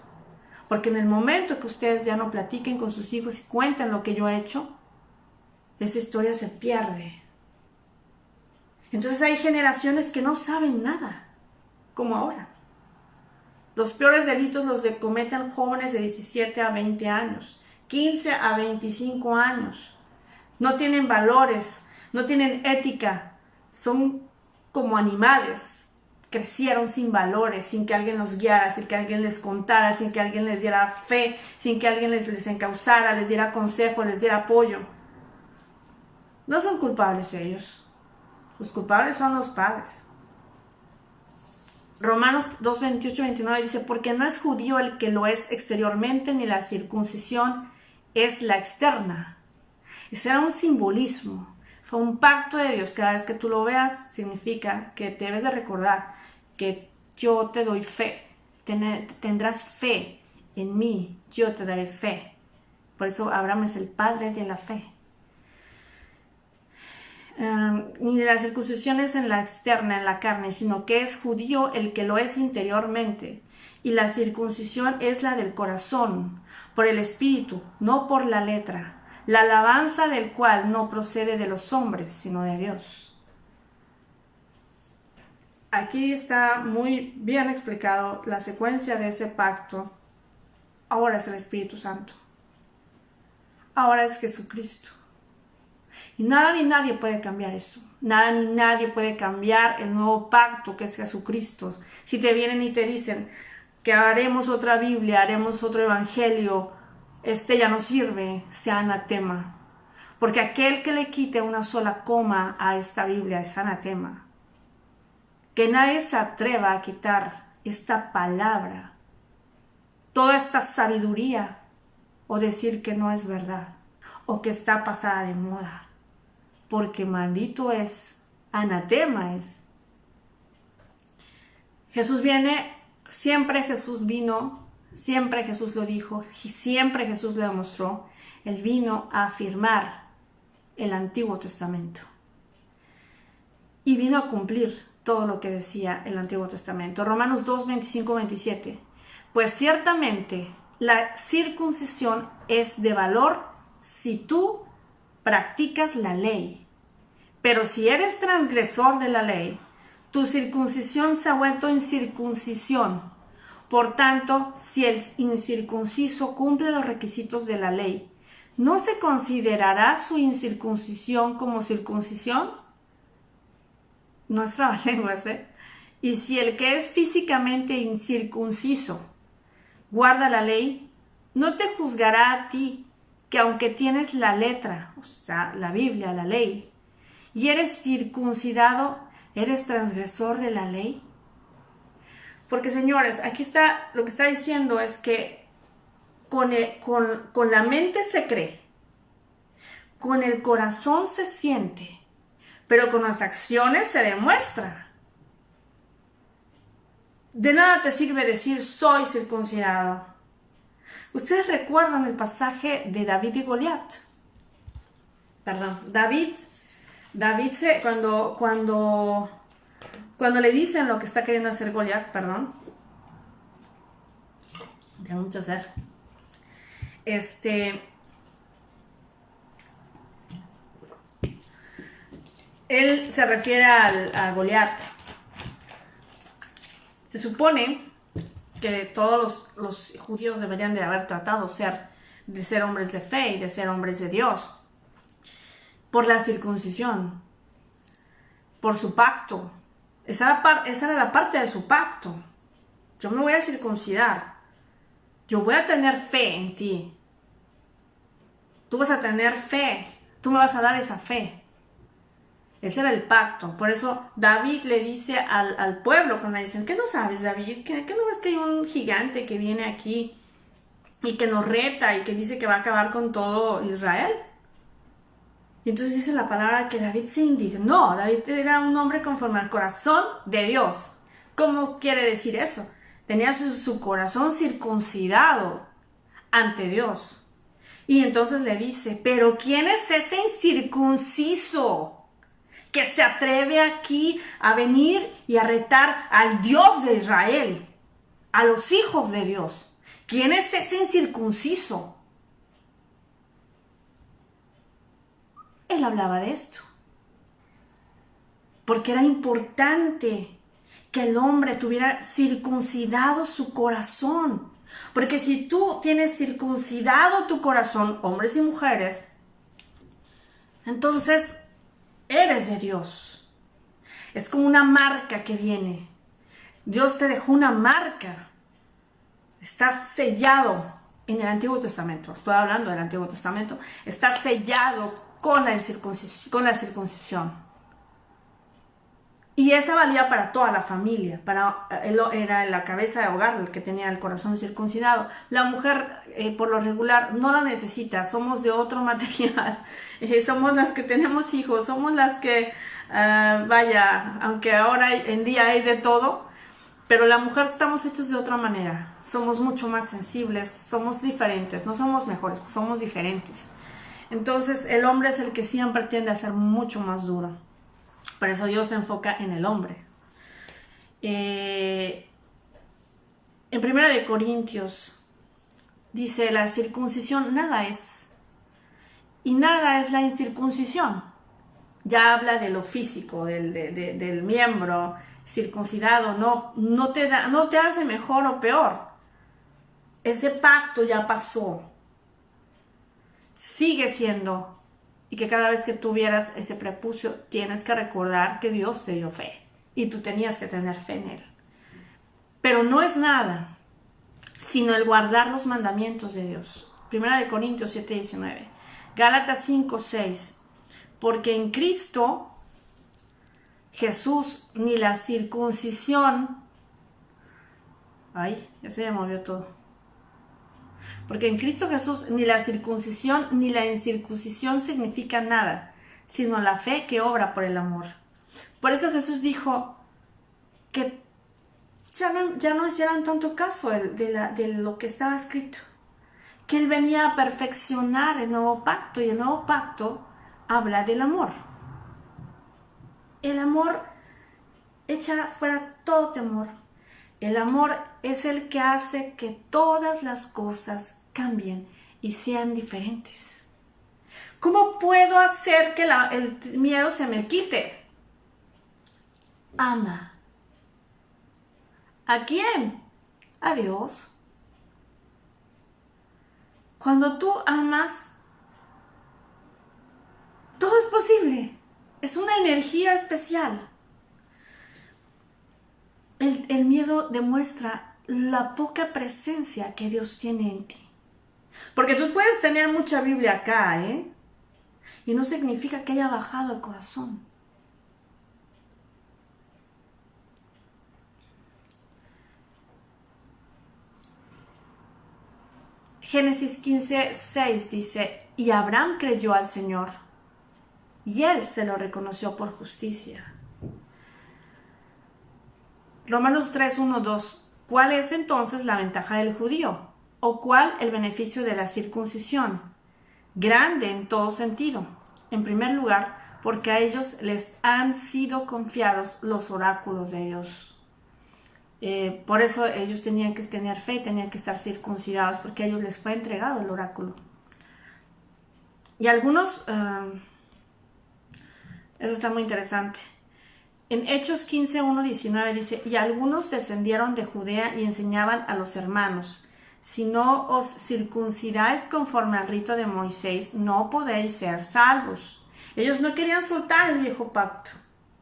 Porque en el momento que ustedes ya no platiquen con sus hijos y cuenten lo que yo he hecho, esa historia se pierde. Entonces hay generaciones que no saben nada, como ahora. Los peores delitos los cometen jóvenes de 17 a 20 años, 15 a 25 años. No tienen valores, no tienen ética, son como animales. Crecieron sin valores, sin que alguien los guiara, sin que alguien les contara, sin que alguien les diera fe, sin que alguien les encauzara, les diera consejo, les diera apoyo. No son culpables ellos. Los culpables son los padres. Romanos 2, 28, 29 dice, porque no es judío el que lo es exteriormente, ni la circuncisión es la externa. Ese era un simbolismo, fue un pacto de Dios. Cada vez que tú lo veas, significa que debes de recordar que yo te doy fe, tendrás fe en mí, yo te daré fe. Por eso Abraham es el padre de la fe. Ni de la circuncisión es en la externa, en la carne, sino que es judío el que lo es interiormente. Y la circuncisión es la del corazón, por el espíritu, no por la letra, la alabanza del cual no procede de los hombres, sino de Dios. Aquí está muy bien explicado la secuencia de ese pacto. Ahora es el Espíritu Santo. Ahora es Jesucristo. Y nada ni nadie puede cambiar eso. Nada ni nadie puede cambiar el nuevo pacto que es Jesucristo. Si te vienen y te dicen que haremos otra Biblia, haremos otro evangelio, ya no sirve, sea anatema. Porque aquel que le quite una sola coma a esta Biblia es anatema. Que nadie se atreva a quitar esta palabra, toda esta sabiduría, o decir que no es verdad, o que está pasada de moda. Porque maldito es, anatema es. Jesús viene, siempre Jesús vino, siempre Jesús lo dijo, siempre Jesús lo demostró. Él vino a afirmar el Antiguo Testamento. Y vino a cumplir todo lo que decía el Antiguo Testamento. Romanos 2, 25, 27. Pues ciertamente la circuncisión es de valor si tú practicas la ley. Pero si eres transgresor de la ley, tu circuncisión se ha vuelto incircuncisión. Por tanto, si el incircunciso cumple los requisitos de la ley, ¿no se considerará su incircuncisión como circuncisión? No es trabalenguas, ¿eh? Y si el que es físicamente incircunciso guarda la ley, no te juzgará a ti, que aunque tienes la letra, o sea, la Biblia, la ley, y eres circuncidado, ¿eres transgresor de la ley? Porque, señores, aquí está, lo que está diciendo es que con la mente se cree, con el corazón se siente, pero con las acciones se demuestra. De nada te sirve decir soy circuncidado. Ustedes recuerdan el pasaje de David y Goliat. Perdón, David cuando le dicen lo que está queriendo hacer Goliat, perdón. Tengo mucho hacer. Él se refiere a Goliat. Se supone que todos los judíos deberían de haber tratado de ser hombres de fe y de ser hombres de Dios. Por la circuncisión. Por su pacto. Esa era la parte de su pacto. Yo me voy a circuncidar. Yo voy a tener fe en ti. Tú vas a tener fe. Tú me vas a dar esa fe. Ese era el pacto. Por eso David le dice al pueblo, cuando le dicen, ¿qué no sabes, David? ¿Qué no ves que hay un gigante que viene aquí y que nos reta y que dice que va a acabar con todo Israel? Y entonces dice la palabra que David se indignó. David era un hombre conforme al corazón de Dios. ¿Cómo quiere decir eso? Tenía su corazón circuncidado ante Dios. Y entonces le dice, pero ¿quién es ese incircunciso que se atreve aquí a venir y a retar al Dios de Israel, a los hijos de Dios? ¿Quién es ese incircunciso? Él hablaba de esto, porque era importante que el hombre tuviera circuncidado su corazón. Porque si tú tienes circuncidado tu corazón, hombres y mujeres, entonces eres de Dios. Es como una marca que viene. Dios te dejó una marca. Estás sellado en el Antiguo Testamento. Estoy hablando del Antiguo Testamento. Estás sellado con la circuncisión. Y esa valía para toda la familia. Él era la cabeza de hogar, el que tenía el corazón circuncidado. La mujer, por lo regular, no la necesita. Somos de otro material. Somos las que tenemos hijos. Somos las que, aunque ahora en día hay de todo, pero la mujer estamos hechos de otra manera. Somos mucho más sensibles. Somos diferentes. No somos mejores, somos diferentes. Entonces, el hombre es el que siempre tiende a ser mucho más duro. Por eso Dios se enfoca en el hombre. En 1 Corintios dice, la circuncisión nada es. Y nada es la incircuncisión. Ya habla de lo físico, del miembro circuncidado. No te hace mejor o peor. Ese pacto ya pasó. Sigue siendo. Y que cada vez que tuvieras ese prepucio, tienes que recordar que Dios te dio fe. Y tú tenías que tener fe en Él. Pero no es nada, sino el guardar los mandamientos de Dios. 1 Corintios 7:19. Gálatas 5:6. Porque en Cristo Jesús ni la circuncisión... Ay, ya se me movió todo. Porque en Cristo Jesús ni la circuncisión ni la incircuncisión significa nada, sino la fe que obra por el amor. Por eso Jesús dijo que ya no hicieran tanto caso de lo que estaba escrito. Que Él venía a perfeccionar el nuevo pacto, y el nuevo pacto habla del amor. El amor echa fuera todo temor. El amor es el que hace que todas las cosas cambien y sean diferentes. ¿Cómo puedo hacer que el miedo se me quite? Ama. ¿A quién? A Dios. Cuando tú amas, todo es posible. Es una energía especial. El miedo demuestra la poca presencia que Dios tiene en ti. Porque tú puedes tener mucha Biblia acá, y no significa que haya bajado el corazón. Génesis 15:6 dice, y Abraham creyó al Señor, y Él se lo reconoció por justicia. Romanos 3:1-2. ¿Cuál es entonces la ventaja del judío? ¿O cuál el beneficio de la circuncisión? Grande en todo sentido. En primer lugar, porque a ellos les han sido confiados los oráculos de Dios. Por eso ellos tenían que tener fe, tenían que estar circuncidados, porque a ellos les fue entregado el oráculo. Y algunos, eso está muy interesante. En Hechos 15:1-19 dice, y algunos descendieron de Judea y enseñaban a los hermanos, si no os circuncidáis conforme al rito de Moisés, no podéis ser salvos. Ellos no querían soltar el viejo pacto.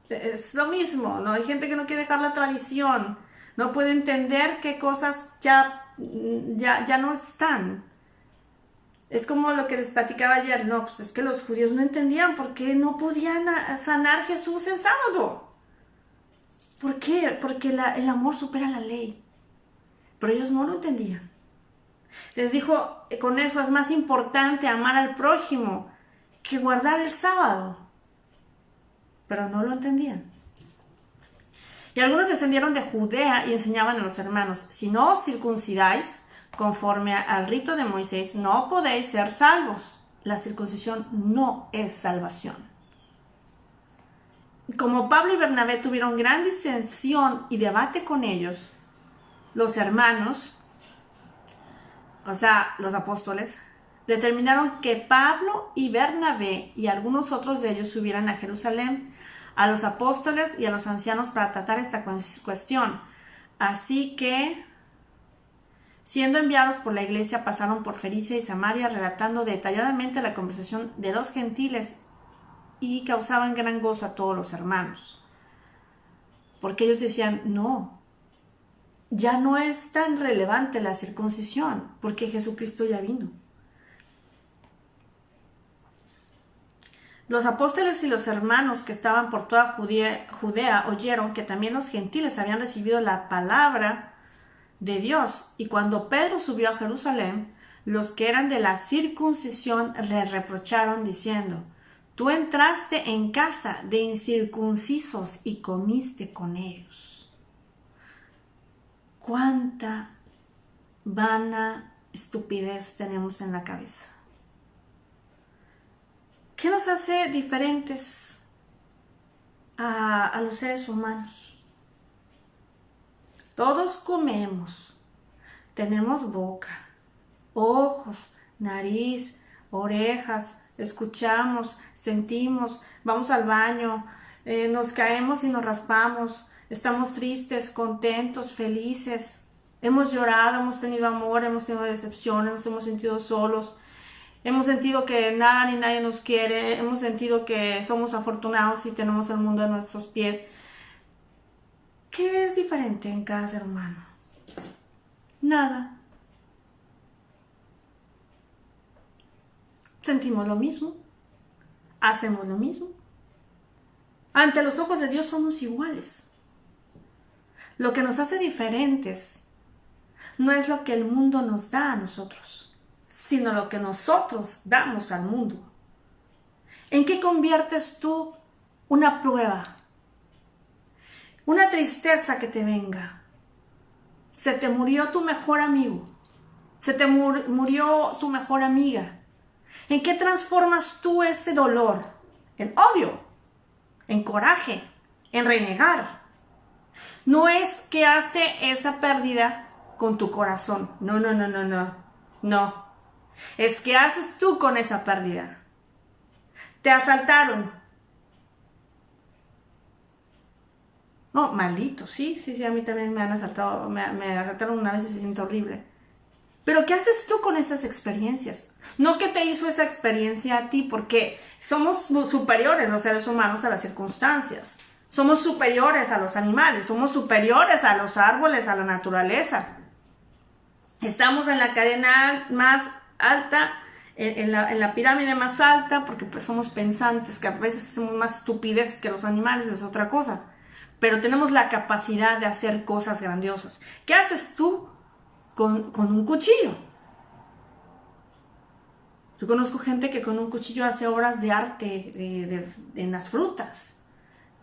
Es lo mismo, ¿no? Hay gente que no quiere dejar la tradición, no puede entender qué cosas ya no están. Es como lo que les platicaba ayer, no, pues es que los judíos no entendían por qué no podían sanar Jesús en sábado. ¿Por qué? Porque el amor supera la ley. Pero ellos no lo entendían. Les dijo, con eso es más importante amar al prójimo que guardar el sábado. Pero no lo entendían. Y algunos descendieron de Judea y enseñaban a los hermanos, si no os circuncidáis, conforme al rito de Moisés, no podéis ser salvos. La circuncisión no es salvación. Como Pablo y Bernabé tuvieron gran disensión y debate con ellos, los hermanos, o sea, los apóstoles, determinaron que Pablo y Bernabé y algunos otros de ellos subieran a Jerusalén a los apóstoles y a los ancianos para tratar esta cuestión. Así que, siendo enviados por la iglesia, pasaron por Fenicia y Samaria relatando detalladamente la conversación de los gentiles y causaban gran gozo a todos los hermanos. Porque ellos decían, no, ya no es tan relevante la circuncisión, porque Jesucristo ya vino. Los apóstoles y los hermanos que estaban por toda Judea oyeron que también los gentiles habían recibido la palabra de Dios. Y cuando Pedro subió a Jerusalén, los que eran de la circuncisión le reprocharon diciendo, tú entraste en casa de incircuncisos y comiste con ellos. ¿Cuánta vana estupidez tenemos en la cabeza? ¿Qué nos hace diferentes a los seres humanos? Todos comemos, tenemos boca, ojos, nariz, orejas, escuchamos, sentimos, vamos al baño, nos caemos y nos raspamos, estamos tristes, contentos, felices, hemos llorado, hemos tenido amor, hemos tenido decepciones, nos hemos sentido solos. Hemos sentido que nada ni nadie nos quiere. Hemos sentido que somos afortunados y tenemos el mundo a nuestros pies. ¿Qué es diferente en cada ser humano? Nada. Sentimos lo mismo. Hacemos lo mismo. Ante los ojos de Dios somos iguales. Lo que nos hace diferentes no es lo que el mundo nos da a nosotros, sino lo que nosotros damos al mundo. ¿En qué conviertes tú una prueba? Una tristeza que te venga. Se te murió tu mejor amigo. Se te murió tu mejor amiga. ¿En qué transformas tú ese dolor? En odio, en coraje, en renegar. No es que hace esa pérdida con tu corazón. No. Es que haces tú con esa pérdida. Te asaltaron. No, maldito, sí, a mí también me han asaltado, me asaltaron una vez y se siente horrible. Pero ¿qué haces tú con esas experiencias? No que te hizo esa experiencia a ti, porque somos superiores los seres humanos a las circunstancias. Somos superiores a los animales, somos superiores a los árboles, a la naturaleza. Estamos en la cadena más alta, en la pirámide más alta, porque pues somos pensantes, que a veces somos más estupideces que los animales, es otra cosa. Pero tenemos la capacidad de hacer cosas grandiosas. ¿Qué haces tú con un cuchillo? Yo conozco gente que con un cuchillo hace obras de arte en las frutas.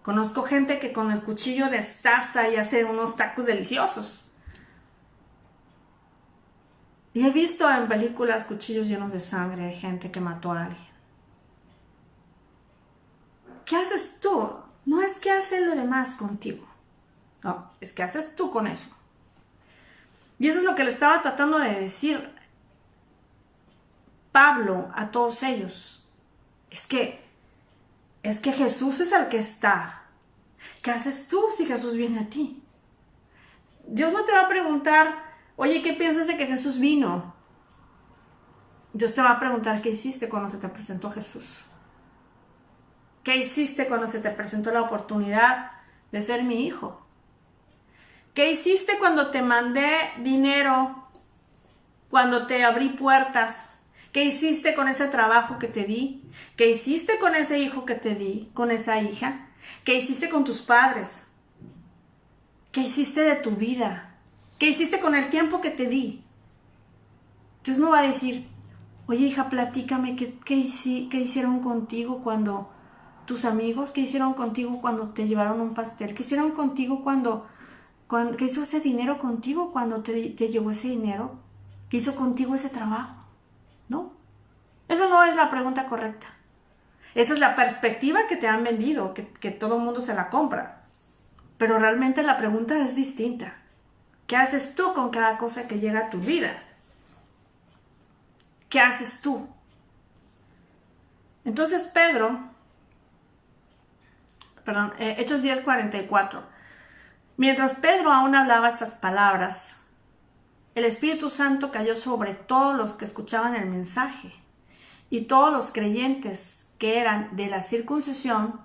Conozco gente que con el cuchillo destaza y hace unos tacos deliciosos. Y he visto en películas cuchillos llenos de sangre de gente que mató a alguien. ¿Qué haces tú? No es que hacen lo demás contigo. No, es que haces tú con eso. Y eso es lo que le estaba tratando de decir Pablo a todos ellos. Es que Jesús es el que está. ¿Qué haces tú si Jesús viene a ti? Dios no te va a preguntar, oye, ¿qué piensas de que Jesús vino? Dios te va a preguntar, ¿qué hiciste cuando se te presentó Jesús? ¿Qué hiciste cuando se te presentó la oportunidad de ser mi hijo? ¿Qué hiciste cuando te mandé dinero? Cuando te abrí puertas. ¿Qué hiciste con ese trabajo que te di? ¿Qué hiciste con ese hijo que te di? ¿Con esa hija? ¿Qué hiciste con tus padres? ¿Qué hiciste de tu vida? ¿Qué hiciste con el tiempo que te di? Dios no va a decir, oye hija, platícame, ¿qué hicieron contigo cuando tus amigos? ¿Qué hicieron contigo cuando te llevaron un pastel? ¿Qué hicieron contigo cuando ¿qué hizo ese dinero contigo cuando te llevó ese dinero? que hizo contigo ese trabajo? ¿No? Esa no es la pregunta correcta. Esa es la perspectiva que te han vendido, que todo el mundo se la compra. Pero realmente la pregunta es distinta. ¿Qué haces tú con cada cosa que llega a tu vida? ¿Qué haces tú? Entonces Hechos 10:44. Mientras Pedro aún hablaba estas palabras, el Espíritu Santo cayó sobre todos los que escuchaban el mensaje, y todos los creyentes que eran de la circuncisión,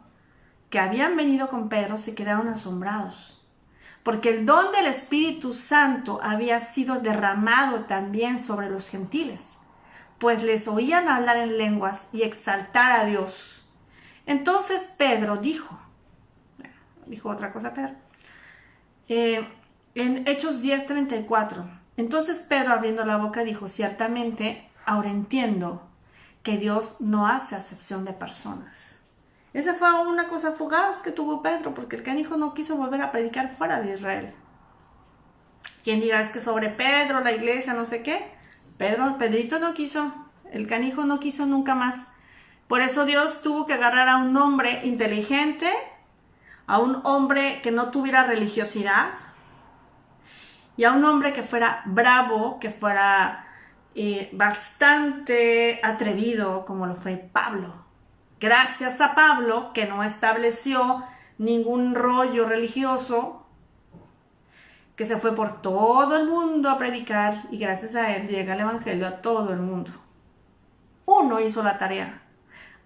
que habían venido con Pedro, se quedaron asombrados, porque el don del Espíritu Santo había sido derramado también sobre los gentiles, pues les oían hablar en lenguas y exaltar a Dios. Entonces Pedro dijo otra cosa Pedro, en Hechos 10:34, entonces Pedro abriendo la boca dijo, ciertamente ahora entiendo que Dios no hace acepción de personas. Esa fue una cosa fugaz que tuvo Pedro, porque el canijo no quiso volver a predicar fuera de Israel. Quien diga, es que sobre Pedro, la iglesia, no sé qué, Pedrito no quiso, el canijo no quiso nunca más. Por eso Dios tuvo que agarrar a un hombre inteligente, a un hombre que no tuviera religiosidad, y a un hombre que fuera bravo, que fuera bastante atrevido, como lo fue Pablo. Gracias a Pablo, que no estableció ningún rollo religioso, que se fue por todo el mundo a predicar, y gracias a él llega el evangelio a todo el mundo. 1 hizo la tarea,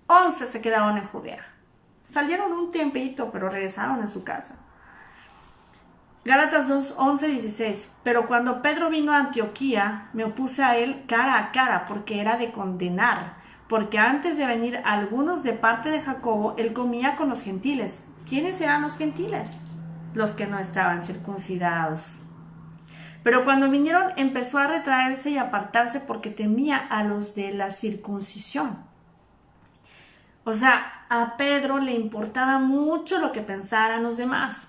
11 se quedaron en Judea. Salieron un tiempito, pero regresaron a su casa. Gálatas 2:11-16. Pero cuando Pedro vino a Antioquía, me opuse a él cara a cara, porque era de condenar. Porque antes de venir algunos de parte de Jacobo, él comía con los gentiles. ¿Quiénes eran los gentiles? Los que no estaban circuncidados. Pero cuando vinieron, empezó a retraerse y apartarse porque temía a los de la circuncisión. O sea, a Pedro le importaba mucho lo que pensaran los demás.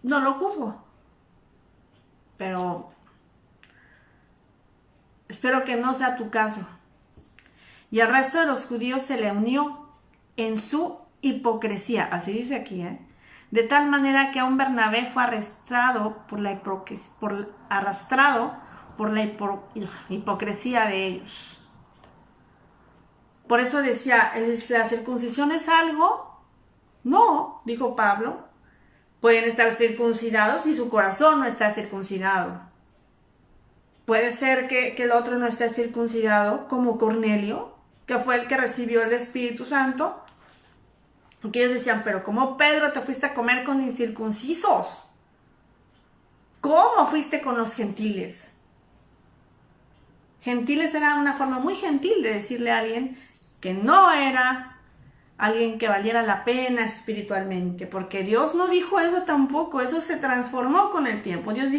No lo juzgo, pero espero que no sea tu caso. Y al resto de los judíos se le unió en su hipocresía, así dice aquí, de tal manera que aún Bernabé fue arrastrado por la hipocresía de ellos. Por eso decía, ¿la circuncisión es algo? No, dijo Pablo. Pueden estar circuncidados y su corazón no está circuncidado. Puede ser que el otro no esté circuncidado, como Cornelio, que fue el que recibió el Espíritu Santo. Porque ellos decían, pero ¿cómo, Pedro, te fuiste a comer con incircuncisos? ¿Cómo fuiste con los gentiles? Gentiles era una forma muy gentil de decirle a alguien que no era alguien que valiera la pena espiritualmente, porque Dios no dijo eso tampoco, eso se transformó con el tiempo. Dios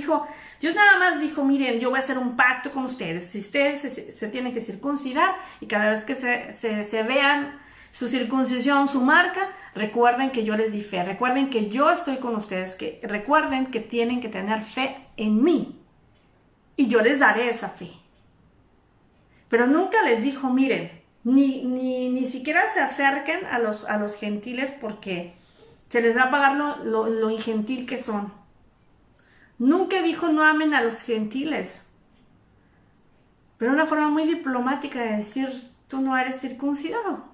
nada más dijo, miren, yo voy a hacer un pacto con ustedes, si ustedes se tienen que circuncidar, y cada vez que se vean su circuncisión, su marca, recuerden que yo les di fe, recuerden que yo estoy con ustedes, que recuerden que tienen que tener fe en mí, y yo les daré esa fe. Pero nunca les dijo, miren, ni siquiera se acerquen a los gentiles, porque se les va a pagar lo ingentil que son. Nunca dijo no amen a los gentiles, pero una forma muy diplomática de decir, tú no eres circuncidado.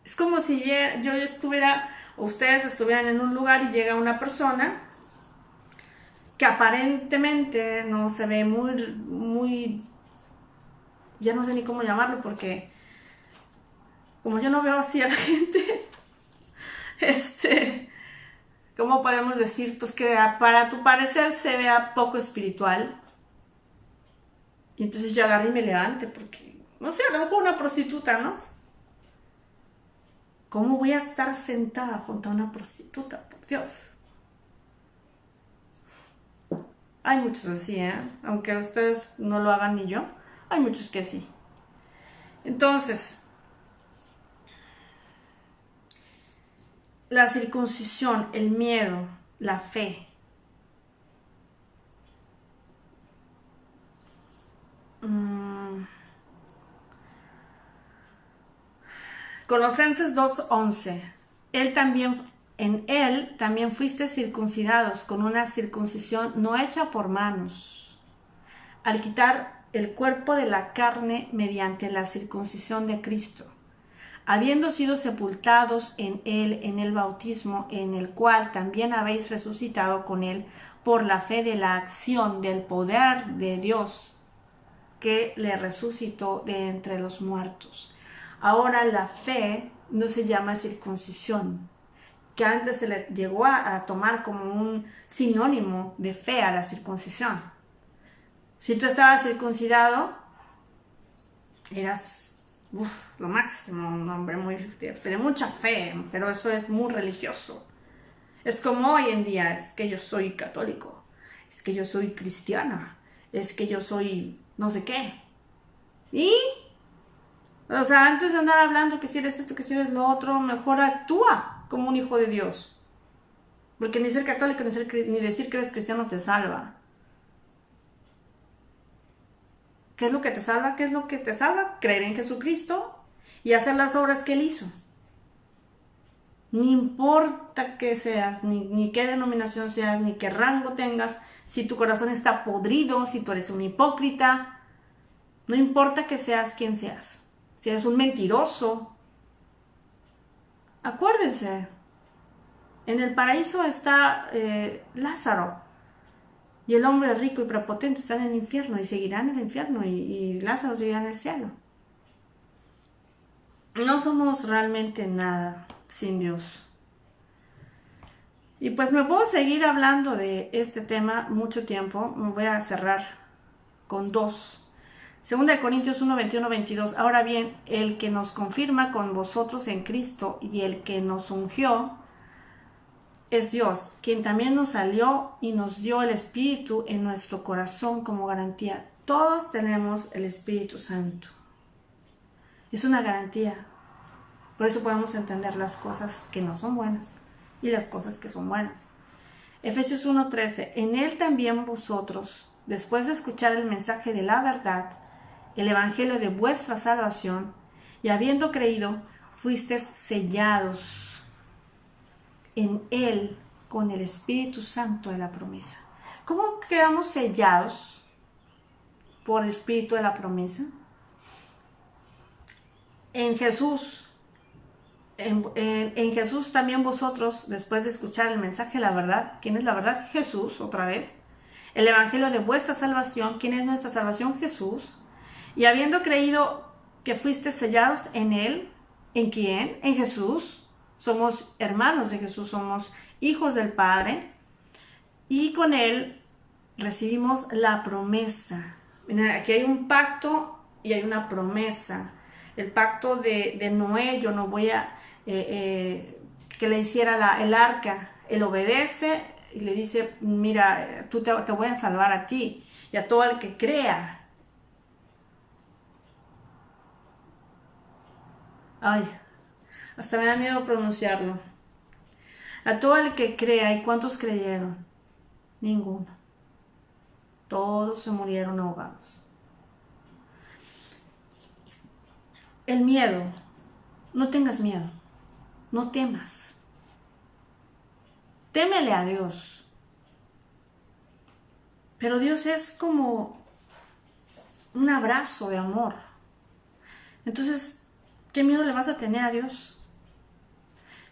Es como si yo estuviera, o ustedes estuvieran en un lugar y llega una persona que aparentemente no se ve muy, ya no sé ni cómo llamarlo, porque como yo no veo así a la gente, ¿cómo podemos decir? Pues que para tu parecer se vea poco espiritual. Y entonces yo agarré y me levante, porque, no sé, a lo mejor una prostituta, ¿no? ¿Cómo voy a estar sentada junto a una prostituta? Por Dios. Hay muchos así, aunque ustedes no lo hagan ni yo, hay muchos que sí. Entonces, la circuncisión, el miedo, la fe, Colosenses 2:11. En él también fuiste circuncidados con una circuncisión no hecha por manos, al quitar el cuerpo de la carne mediante la circuncisión de Cristo, habiendo sido sepultados en él en el bautismo, en el cual también habéis resucitado con él por la fe de la acción del poder de Dios que le resucitó de entre los muertos. Ahora la fe no se llama circuncisión, que antes se le llegó a tomar como un sinónimo de fe a la circuncisión. Si tú estabas circuncidado, eras lo máximo, un hombre muy de mucha fe, pero eso es muy religioso. Es como hoy en día, es que yo soy católico, es que yo soy cristiana, es que yo soy no sé qué. Y, o sea, antes de andar hablando que si eres esto, que si eres lo otro, mejor actúa como un hijo de Dios. Porque ni ser católico ni decir que eres cristiano te salva. ¿Qué es lo que te salva? ¿Qué es lo que te salva? Creer en Jesucristo y hacer las obras que Él hizo. Ni importa qué seas, ni qué denominación seas, ni qué rango tengas, si tu corazón está podrido, si tú eres un hipócrita, no importa que seas quien seas. Si eres un mentiroso, acuérdense, en el paraíso está Lázaro. Y el hombre rico y prepotente está en el infierno y seguirá en el infierno y Lázaro seguirá en el cielo. No somos realmente nada sin Dios. Y pues me puedo seguir hablando de este tema mucho tiempo. Me voy a cerrar con 2. 2 Corintios 1, 21, 22. Ahora bien, el que nos confirma con vosotros en Cristo y el que nos ungió es Dios, quien también nos salió y nos dio el Espíritu en nuestro corazón como garantía. Todos tenemos el Espíritu Santo. Es una garantía. Por eso podemos entender las cosas que no son buenas y las cosas que son buenas. Efesios 1:13. En él también vosotros, después de escuchar el mensaje de la verdad, el evangelio de vuestra salvación, y habiendo creído, fuisteis sellados en él con el Espíritu Santo de la promesa. ¿Cómo quedamos sellados por el Espíritu de la promesa? En Jesús. En Jesús también vosotros, después de escuchar el mensaje de la verdad. ¿Quién es la verdad? Jesús, otra vez. El evangelio de vuestra salvación. ¿Quién es nuestra salvación? Jesús. Y habiendo creído que fuiste sellados en él. ¿En quién? En Jesús. Somos hermanos de Jesús, somos hijos del Padre. Y con él recibimos la promesa. Miren, aquí hay un pacto y hay una promesa. El pacto de Noé, yo no voy a que le hiciera el arca. Él obedece y le dice, mira, te voy a salvar a ti y a todo el que crea. Ay, hasta me da miedo pronunciarlo. A todo el que crea. ¿Y cuántos creyeron? Ninguno. Todos se murieron ahogados. El miedo. No tengas miedo. No temas. Témele a Dios. Pero Dios es como un abrazo de amor. Entonces, ¿qué miedo le vas a tener a Dios?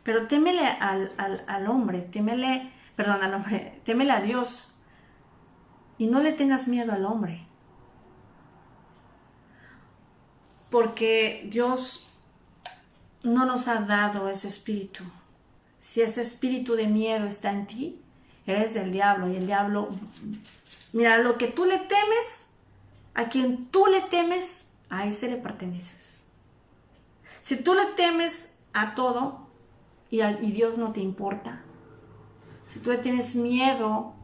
Pero témele al hombre, témele a Dios. Y no le tengas miedo al hombre. Porque Dios no nos ha dado ese espíritu. Si ese espíritu de miedo está en ti, eres del diablo. Y el diablo, mira, lo que tú le temes, a quien tú le temes, a ese le perteneces. Si tú le temes a todo y Dios no te importa, si tú le tienes miedo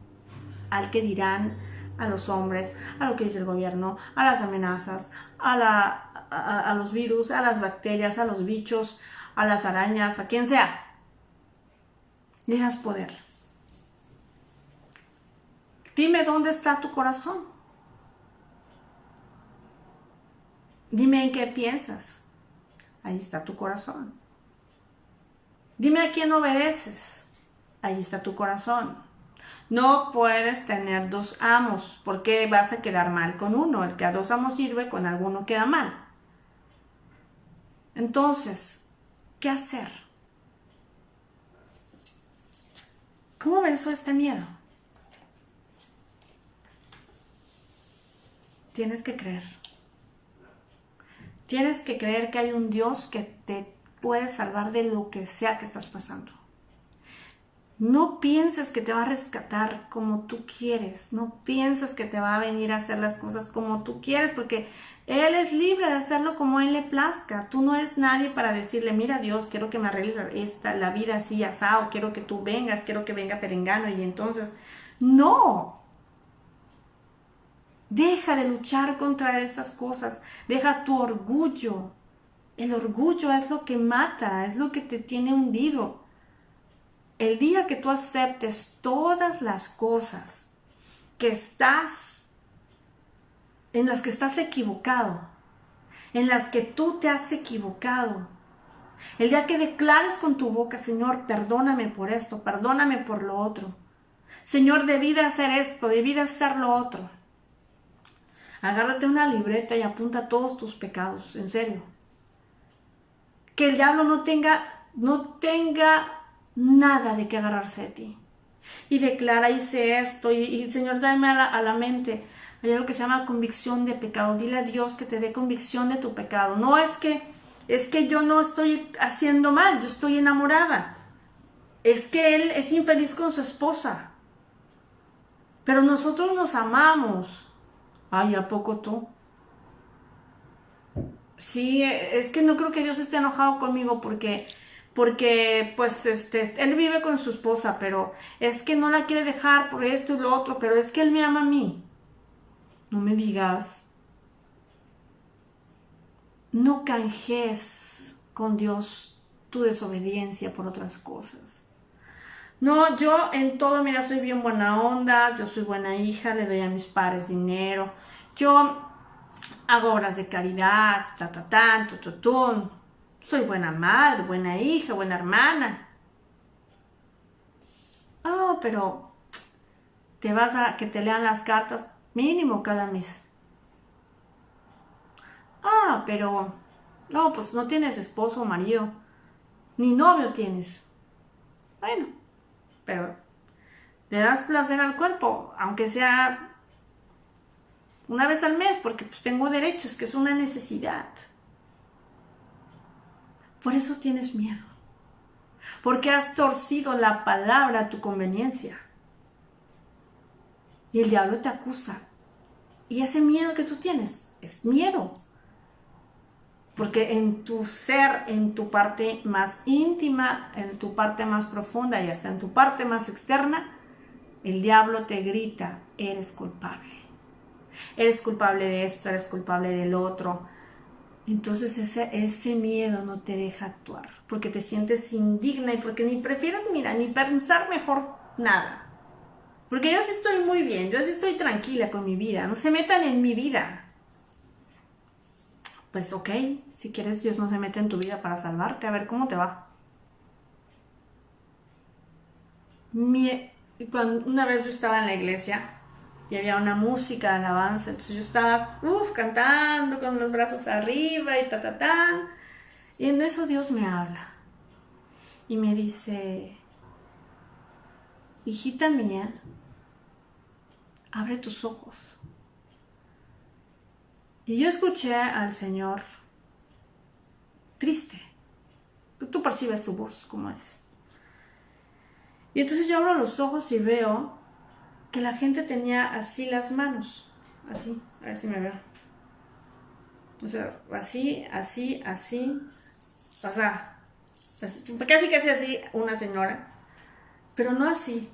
al que dirán, a los hombres, a lo que dice el gobierno, a las amenazas, a los virus, a las bacterias, a los bichos, a las arañas, a quien sea, le das poder. Dime dónde está tu corazón. Dime en qué piensas. Ahí está tu corazón. Dime a quién obedeces. Ahí está tu corazón. No puedes tener dos amos, porque vas a quedar mal con uno. El que a dos amos sirve, con alguno queda mal. Entonces, ¿qué hacer? ¿Cómo venzo este miedo? Tienes que creer. Tienes que creer que hay un Dios que te puede salvar de lo que sea que estás pasando. No pienses que te va a rescatar como tú quieres. No pienses que te va a venir a hacer las cosas como tú quieres, porque Él es libre de hacerlo como a Él le plazca. Tú no eres nadie para decirle, mira Dios, quiero que me arregles la vida así, asá, o quiero que tú vengas, quiero que venga Perengano, y entonces, no. Deja de luchar contra esas cosas. Deja tu orgullo. El orgullo es lo que mata, es lo que te tiene hundido. El día que tú aceptes todas las cosas en las que estás equivocado, en las que tú te has equivocado, el día que declares con tu boca, Señor, perdóname por esto, perdóname por lo otro. Señor, debí de hacer esto, debí de hacer lo otro. Agárrate una libreta y apunta todos tus pecados, en serio. Que el diablo no tenga nada de que agarrarse de ti. Y declara, hice esto, y Señor, dame a la mente. Hay algo que se llama convicción de pecado. Dile a Dios que te dé convicción de tu pecado. No es que yo no estoy haciendo mal, yo estoy enamorada. Es que él es infeliz con su esposa. Pero nosotros nos amamos. Ay, ¿a poco tú? Sí, es que no creo que Dios esté enojado conmigo porque pues él vive con su esposa, pero es que no la quiere dejar por esto y lo otro, pero es que él me ama a mí. No me digas. No canjees con Dios tu desobediencia por otras cosas. No, yo en todo, mira, soy bien buena onda, yo soy buena hija, le doy a mis padres dinero, yo hago obras de caridad, soy buena madre, buena hija, buena hermana. Oh, pero te vas a que te lean las cartas mínimo cada mes. Ah, pero no, pues no tienes esposo o marido, ni novio tienes. Bueno, pero le das placer al cuerpo, aunque sea una vez al mes, porque pues tengo derechos, que es una necesidad. Por eso tienes miedo, porque has torcido la palabra a tu conveniencia. Y el diablo te acusa. Y ese miedo que tú tienes es miedo. Porque en tu ser, en tu parte más íntima, en tu parte más profunda y hasta en tu parte más externa, el diablo te grita, eres culpable. Eres culpable de esto, eres culpable del otro. Entonces ese miedo no te deja actuar. Porque te sientes indigna y porque ni prefieres, mira, ni pensar mejor nada. Porque yo sí estoy muy bien, yo sí estoy tranquila con mi vida. No se metan en mi vida. Pues ok, si quieres Dios no se mete en tu vida para salvarte, a ver cómo te va. Una vez yo estaba en la iglesia y había una música de alabanza, entonces yo estaba cantando con los brazos arriba y y en eso Dios me habla y me dice, hijita mía, abre tus ojos. Y yo escuché al Señor triste. Tú percibes su voz como es. Y entonces yo abro los ojos y veo que la gente tenía así las manos. Así, a ver si me veo. O sea, así. O sea, casi así una señora. Pero no así.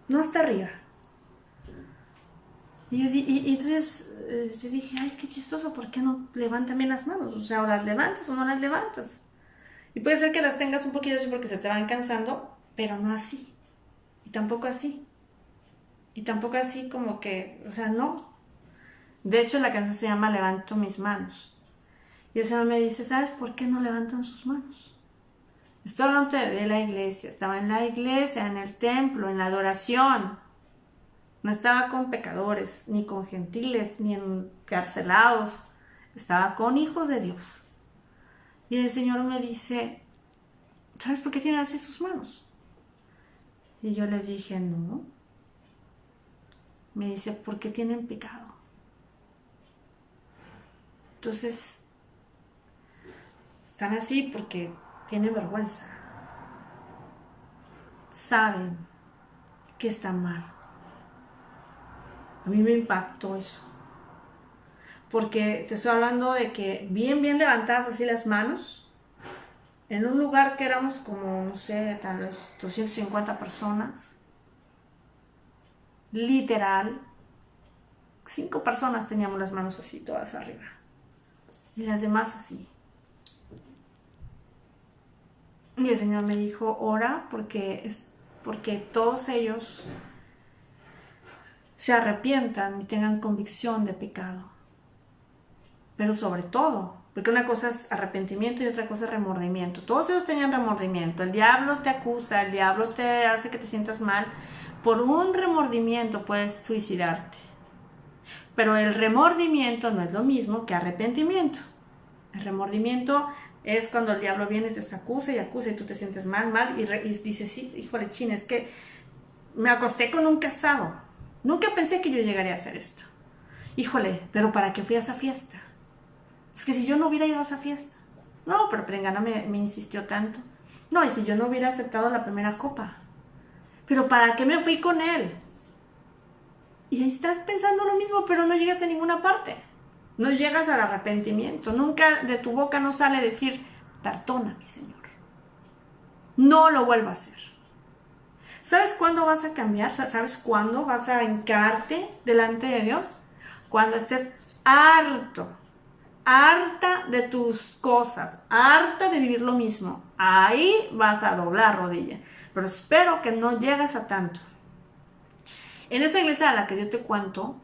No hasta arriba. Y entonces yo dije, ay, qué chistoso, ¿por qué no levantan bien las manos? O sea, o las levantas o no las levantas. Y puede ser que las tengas un poquito así porque se te van cansando, pero no así. Y tampoco así. Y tampoco así como que, o sea, no. De hecho, la canción se llama Levanto mis manos. Y el Señor me dice, ¿sabes por qué no levantan sus manos? Estoy hablando de la iglesia. Estaba en la iglesia, en el templo, en la adoración. No estaba con pecadores, ni con gentiles, ni encarcelados. Estaba con hijos de Dios. Y el Señor me dice, ¿sabes por qué tienen así sus manos? Y yo les dije, no. Me dice, ¿por qué tienen pecado? Entonces, están así porque tienen vergüenza. Saben que están mal. A mí me impactó eso. Porque te estoy hablando de que bien levantadas así las manos, en un lugar que éramos como, no sé, tal vez 250 personas, literal, 5 personas teníamos las manos así, todas arriba. Y las demás así. Y el Señor me dijo, ora porque todos ellos se arrepientan y tengan convicción de pecado. Pero sobre todo, porque una cosa es arrepentimiento y otra cosa es remordimiento. Todos ellos tenían remordimiento. El diablo te acusa, el diablo te hace que te sientas mal. Por un remordimiento puedes suicidarte. Pero el remordimiento no es lo mismo que arrepentimiento. El remordimiento es cuando el diablo viene y te acusa y tú te sientes mal y dices, sí, híjole, chin, es que me acosté con un casado. Nunca pensé que yo llegaría a hacer esto. Híjole, pero ¿para qué fui a esa fiesta? Es que si yo no hubiera ido a esa fiesta. No, pero Prengana me insistió tanto. No, y si yo no hubiera aceptado la primera copa. Pero ¿para qué me fui con él? Y ahí estás pensando lo mismo, pero no llegas a ninguna parte. No llegas al arrepentimiento. Nunca de tu boca no sale decir, perdóname, Señor. No lo vuelvo a hacer. ¿Sabes cuándo vas a cambiar? ¿Sabes cuándo vas a hincarte delante de Dios? Cuando estés harta de tus cosas, harta de vivir lo mismo. Ahí vas a doblar rodilla. Pero espero que no llegues a tanto. En esa iglesia a la que yo te cuento,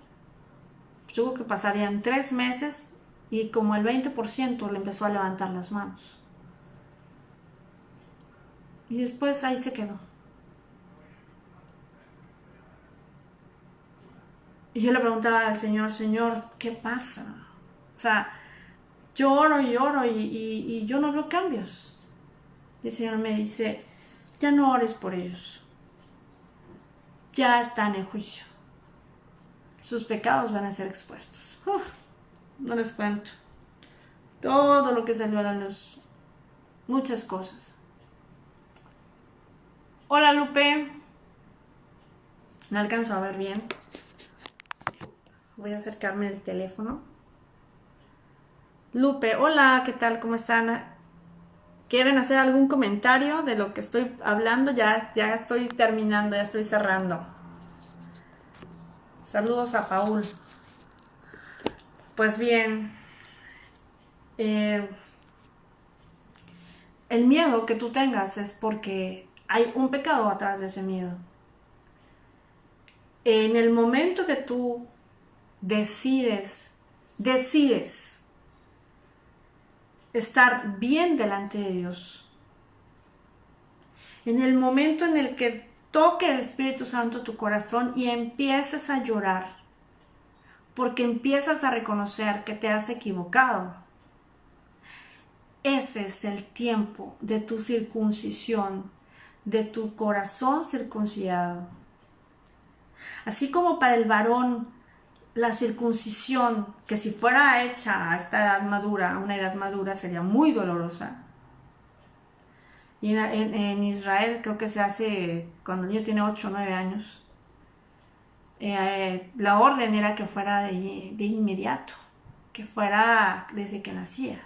yo creo que pasarían 3 meses y como el 20% le empezó a levantar las manos. Y después ahí se quedó. Y yo le preguntaba al Señor, ¿qué pasa? O sea, yo oro y yo no veo cambios. Y el Señor me dice, ya no ores por ellos. Ya están en juicio. Sus pecados van a ser expuestos. No les cuento. Todo lo que salió a la luz. Muchas cosas. Hola, Lupe. No alcanzo a ver bien. Voy a acercarme al teléfono. Lupe, hola, ¿qué tal? ¿Cómo están? ¿Quieren hacer algún comentario de lo que estoy hablando? Ya estoy terminando, ya estoy cerrando. Saludos a Paul. Pues bien, el miedo que tú tengas es porque hay un pecado atrás de ese miedo. En el momento que tú decides estar bien delante de Dios, en el momento en el que toque el Espíritu Santo tu corazón y empieces a llorar, porque empiezas a reconocer que te has equivocado, ese es el tiempo de tu circuncisión, de tu corazón circuncidado. Así como para el varón la circuncisión, que si fuera hecha a esta edad madura, a una edad madura, sería muy dolorosa. Y en Israel creo que se hace cuando el niño tiene 8 o 9 años. La orden era que fuera de inmediato, que fuera desde que nacía.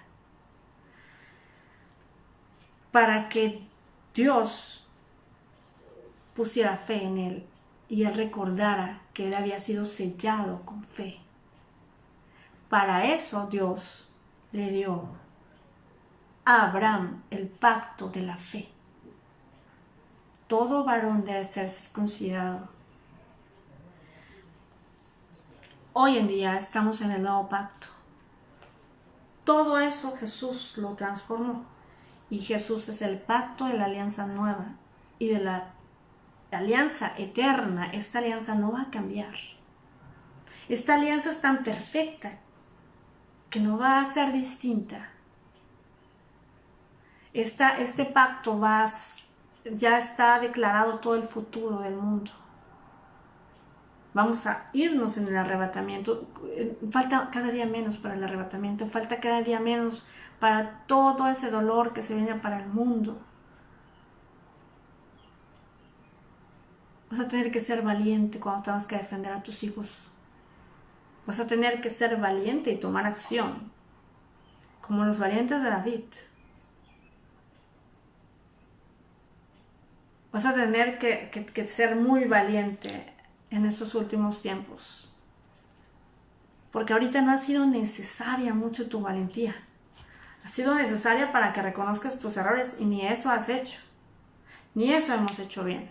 Para que Dios pusiera fe en él y él recordara que él había sido sellado con fe. Para eso Dios le dio a Abraham el pacto de la fe. Todo varón debe ser circuncidado. Hoy en día estamos en el nuevo pacto. Todo eso Jesús lo transformó. Y Jesús es el pacto de la alianza nueva y de la alianza eterna. Esta alianza no va a cambiar. Esta alianza es tan perfecta que no va a ser distinta. Este pacto ya está declarado todo el futuro del mundo. Vamos a irnos en el arrebatamiento. Falta cada día menos para el arrebatamiento. Falta cada día menos para todo ese dolor que se viene para el mundo. Vas a tener que ser valiente cuando tengas que defender a tus hijos. Vas a tener que ser valiente y tomar acción, como los valientes de David. Vas a tener que ser muy valiente en estos últimos tiempos. Porque ahorita no ha sido necesaria mucho tu valentía. Ha sido necesaria para que reconozcas tus errores y ni eso has hecho. Ni eso hemos hecho bien.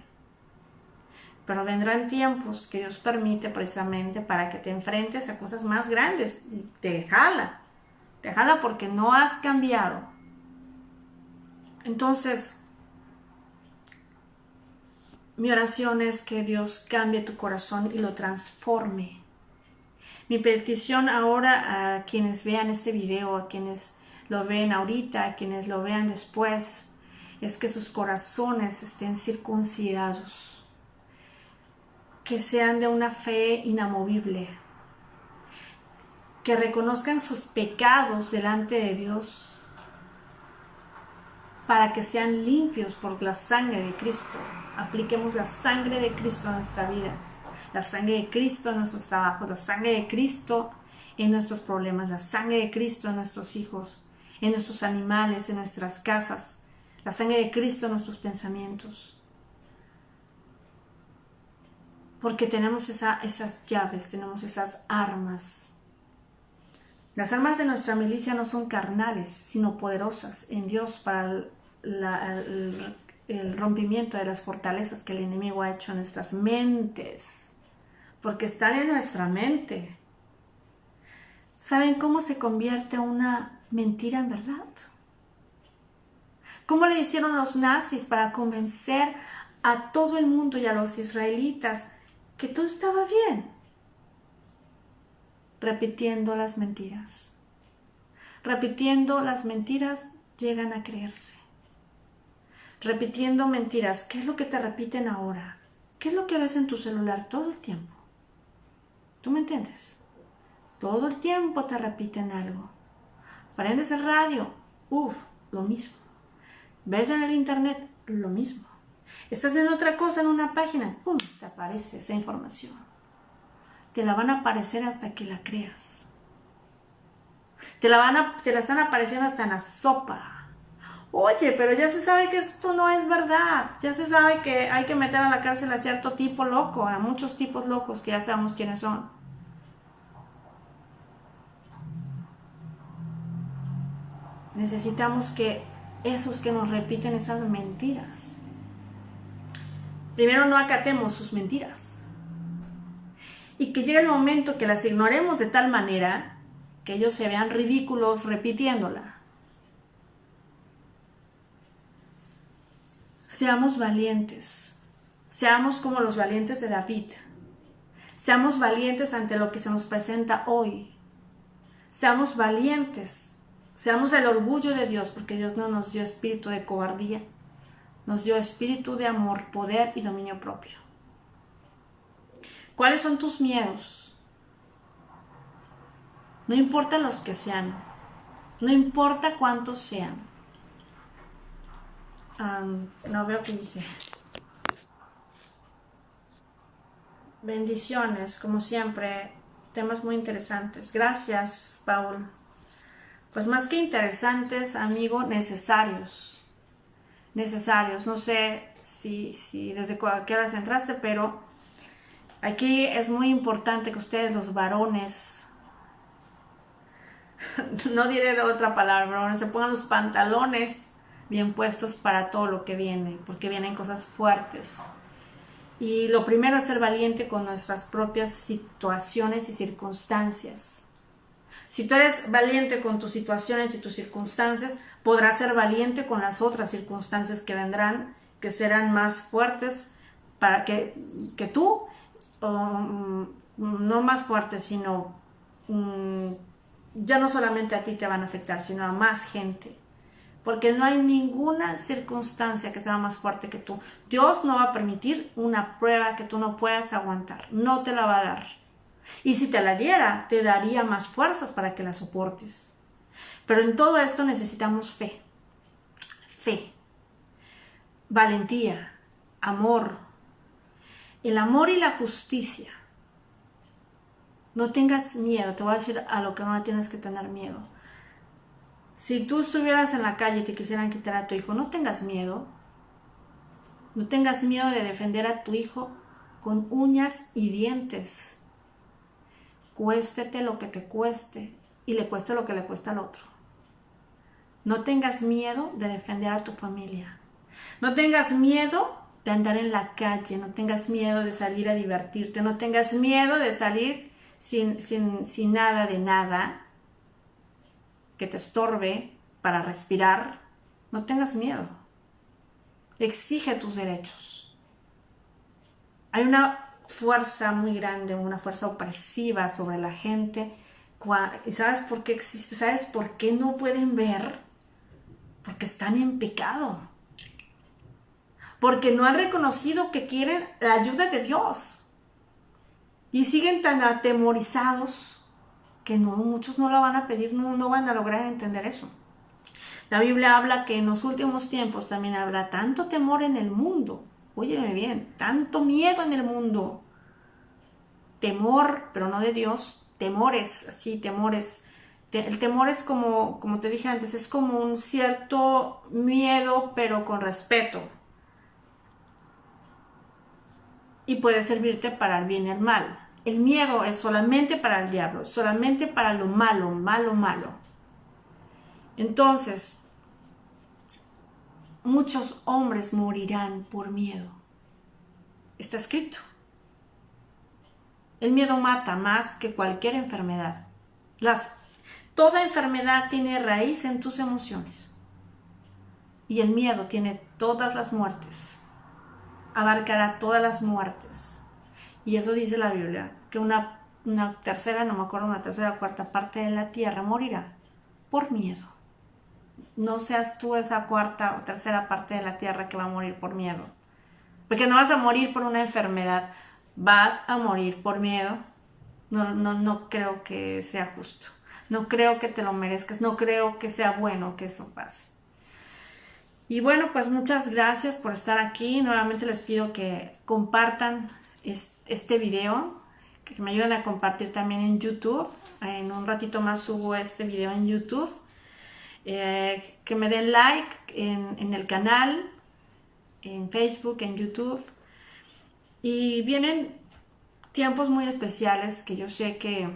Pero vendrán tiempos que Dios permite precisamente para que te enfrentes a cosas más grandes. Y te jala porque no has cambiado. Entonces, mi oración es que Dios cambie tu corazón y lo transforme. Mi petición ahora a quienes vean este video, a quienes lo ven ahorita, a quienes lo vean después, es que sus corazones estén circuncidados, que sean de una fe inamovible, que reconozcan sus pecados delante de Dios, para que sean limpios por la sangre de Cristo. Apliquemos la sangre de Cristo a nuestra vida, la sangre de Cristo en nuestros trabajos, la sangre de Cristo en nuestros problemas, la sangre de Cristo en nuestros hijos, en nuestros animales, en nuestras casas, la sangre de Cristo en nuestros pensamientos. Porque tenemos esas llaves, tenemos esas armas. Las armas de nuestra milicia no son carnales, sino poderosas en Dios para el rompimiento de las fortalezas que el enemigo ha hecho en nuestras mentes. Porque están en nuestra mente. ¿Saben cómo se convierte una mentira en verdad? ¿Cómo le hicieron los nazis para convencer a todo el mundo y a los israelitas que todo estaba bien? Repitiendo las mentiras. Repitiendo las mentiras llegan a creerse. Repitiendo mentiras. ¿Qué es lo que te repiten ahora? ¿Qué es lo que ves en tu celular todo el tiempo? ¿Tú me entiendes? Todo el tiempo te repiten algo. Prendes el radio. Lo mismo. Ves en el internet. Lo mismo. Estás viendo otra cosa en una página. Te aparece esa información. Te la van a aparecer hasta que la creas. Te la están apareciendo hasta en la sopa. Oye, pero ya se sabe que esto no es verdad. Ya se sabe que hay que meter a la cárcel a cierto tipo loco, a muchos tipos locos que ya sabemos quiénes son. Necesitamos que esos que nos repiten esas mentiras, primero no acatemos sus mentiras. Y que llegue el momento que las ignoremos de tal manera que ellos se vean ridículos repitiéndola. Seamos valientes. Seamos como los valientes de David. Seamos valientes ante lo que se nos presenta hoy. Seamos valientes. Seamos el orgullo de Dios, porque Dios no nos dio espíritu de cobardía. Nos dio espíritu de amor, poder y dominio propio. ¿Cuáles son tus miedos? No importa los que sean. No importa cuántos sean. No veo qué dice. Bendiciones, como siempre. Temas muy interesantes. Gracias, Paul. Pues más que interesantes, amigo, necesarios. Necesarios. No sé si desde qué horas entraste, pero aquí es muy importante que ustedes, los varones, no diré otra palabra, varones, se pongan los pantalones bien puestos para todo lo que viene, porque vienen cosas fuertes. Y lo primero es ser valiente con nuestras propias situaciones y circunstancias. Si tú eres valiente con tus situaciones y tus circunstancias, podrás ser valiente con las otras circunstancias que vendrán, que serán más fuertes para que tú, no más fuertes, sino ya no solamente a ti te van a afectar, sino a más gente. Porque no hay ninguna circunstancia que sea más fuerte que tú. Dios no va a permitir una prueba que tú no puedas aguantar. No te la va a dar. Y si te la diera, te daría más fuerzas para que la soportes. Pero en todo esto necesitamos fe. Fe. Valentía. Amor. El amor y la justicia. No tengas miedo. Te voy a decir a lo que no tienes que tener miedo. Si tú estuvieras en la calle y te quisieran quitar a tu hijo, no tengas miedo. No tengas miedo de defender a tu hijo con uñas y dientes. Cuéstete lo que te cueste y le cueste lo que le cuesta al otro. No tengas miedo de defender a tu familia. No tengas miedo de andar en la calle. No tengas miedo de salir a divertirte. No tengas miedo de salir sin nada de nada que te estorbe para respirar. No tengas miedo. Exige tus derechos. Hay una fuerza muy grande, una fuerza opresiva sobre la gente. ¿Y sabes por qué existe? ¿Sabes por qué no pueden ver? Porque están en pecado. Porque no han reconocido que quieren la ayuda de Dios. Y siguen tan atemorizados que muchos no la van a pedir, no van a lograr entender eso. La Biblia habla que en los últimos tiempos también habrá tanto temor en el mundo. Óyeme bien, tanto miedo en el mundo. Temor, pero no de Dios. Temores, así, temores. El temor es como te dije antes, es como un cierto miedo, pero con respeto. Y puede servirte para el bien y el mal. El miedo es solamente para el diablo, solamente para lo malo, malo. Entonces, muchos hombres morirán por miedo. Está escrito. El miedo mata más que cualquier enfermedad. Toda enfermedad tiene raíz en tus emociones. Y el miedo tiene todas las muertes. Abarcará todas las muertes. Y eso dice la Biblia, que una tercera, no me acuerdo, una tercera o cuarta parte de la tierra morirá por miedo. No seas tú esa cuarta o tercera parte de la tierra que va a morir por miedo. Porque no vas a morir por una enfermedad, vas a morir por miedo. No creo que sea justo. No creo que te lo merezcas. No creo que sea bueno que eso pase. Y bueno, pues muchas gracias por estar aquí. Nuevamente les pido que compartan este video, que me ayuden a compartir también en YouTube. En un ratito más subo este video en YouTube. Que me den like en el canal, en Facebook, en YouTube. Y vienen tiempos muy especiales que yo sé que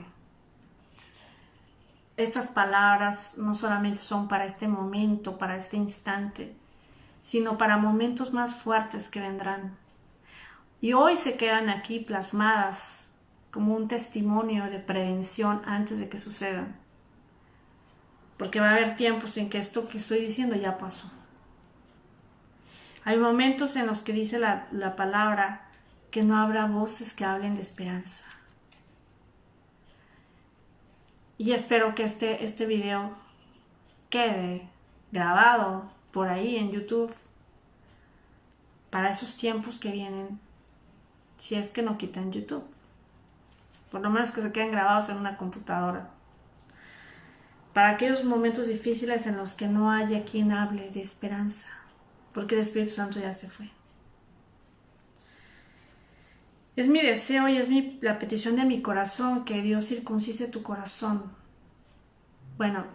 estas palabras no solamente son para este momento, para este instante, sino para momentos más fuertes que vendrán. Y hoy se quedan aquí plasmadas como un testimonio de prevención antes de que sucedan. Porque va a haber tiempos en que esto que estoy diciendo ya pasó. Hay momentos en los que dice la palabra que no habrá voces que hablen de esperanza. Y espero que este video quede grabado por ahí en YouTube para esos tiempos que vienen, si es que no quitan YouTube. Por lo menos que se queden grabados en una computadora. Para aquellos momentos difíciles en los que no haya quien hable de esperanza, porque el Espíritu Santo ya se fue. Es mi deseo y es la petición de mi corazón que Dios circuncise tu corazón. Bueno,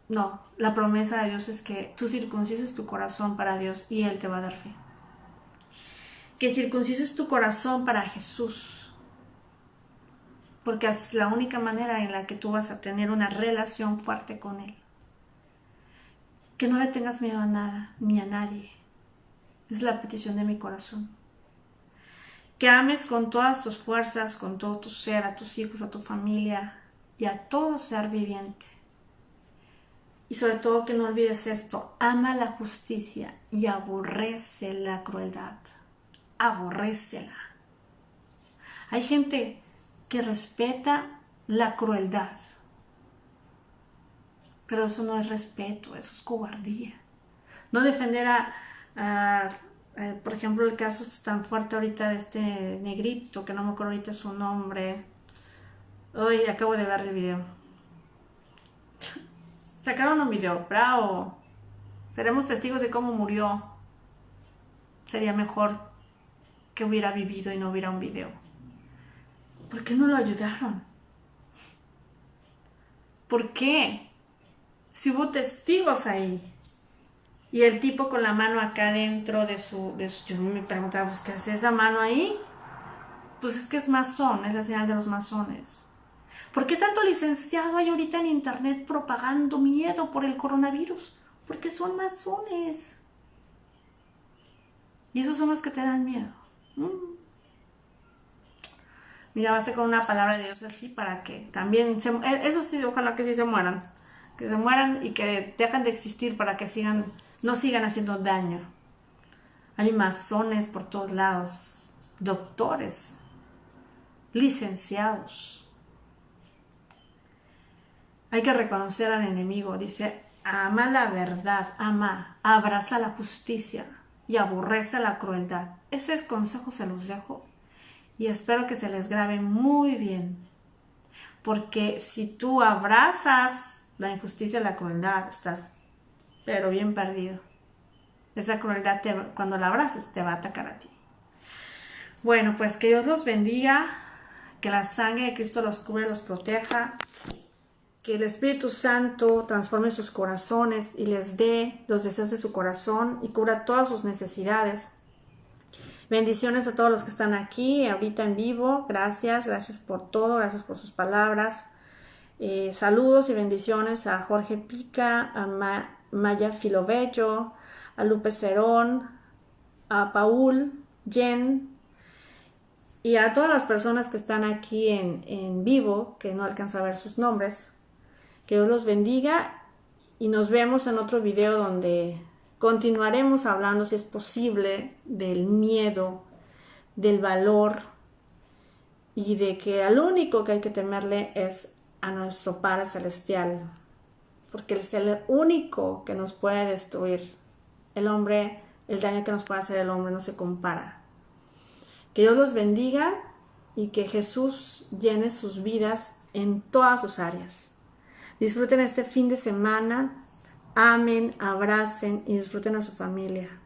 no, la promesa de Dios es que tú circuncises tu corazón para Dios y Él te va a dar fe. Que circuncises tu corazón para Jesús, porque es la única manera en la que tú vas a tener una relación fuerte con Él. Que no le tengas miedo a nada, ni a nadie. Es la petición de mi corazón. Que ames con todas tus fuerzas, con todo tu ser, a tus hijos, a tu familia, y a todo ser viviente. Y sobre todo que no olvides esto, ama la justicia y aborrece la crueldad. Aborrécela. Hay gente que respeta la crueldad, pero eso no es respeto, eso es cobardía. No defender por ejemplo, el caso tan fuerte ahorita de este negrito, que no me acuerdo ahorita su nombre. Hoy acabo de ver el video. Sacaron un video, bravo. Seremos testigos de cómo murió. Sería mejor que hubiera vivido y no hubiera un video. ¿Por qué no lo ayudaron? ¿Por qué? Si hubo testigos ahí. Y el tipo con la mano acá dentro de su yo me preguntaba, pues, ¿qué hace esa mano ahí? Pues es que es masón, es la señal de los masones. ¿Por qué tanto licenciado hay ahorita en internet propagando miedo por el coronavirus? Porque son masones. Y esos son los que te dan miedo. Mira, basta con una palabra de Dios así para que también, eso sí, ojalá que sí se mueran. Que se mueran y que dejen de existir para que no sigan haciendo daño. Hay masones por todos lados, doctores, licenciados. Hay que reconocer al enemigo, dice, ama la verdad, abraza la justicia y aborrece la crueldad. Ese consejo se los dejo y espero que se les grabe muy bien. Porque si tú abrazas la injusticia y la crueldad, estás pero bien perdido. Esa crueldad, cuando la abraces, te va a atacar a ti. Bueno, pues que Dios los bendiga, que la sangre de Cristo los cubra, los proteja, que el Espíritu Santo transforme sus corazones y les dé los deseos de su corazón y cubra todas sus necesidades. Bendiciones a todos los que están aquí, ahorita en vivo. Gracias por todo, gracias por sus palabras. Saludos y bendiciones a Jorge Pica, a Maya Filobello, a Lupe Cerón, a Paul, Jen y a todas las personas que están aquí en vivo, que no alcanzo a ver sus nombres. Que Dios los bendiga y nos vemos en otro video donde continuaremos hablando, si es posible, del miedo, del valor y de que al único que hay que temerle es a nuestro Padre Celestial, porque Él es el único que nos puede destruir. El hombre, el daño que nos puede hacer el hombre no se compara. Que Dios los bendiga y que Jesús llene sus vidas en todas sus áreas. Disfruten este fin de semana, amen, abracen y disfruten a su familia.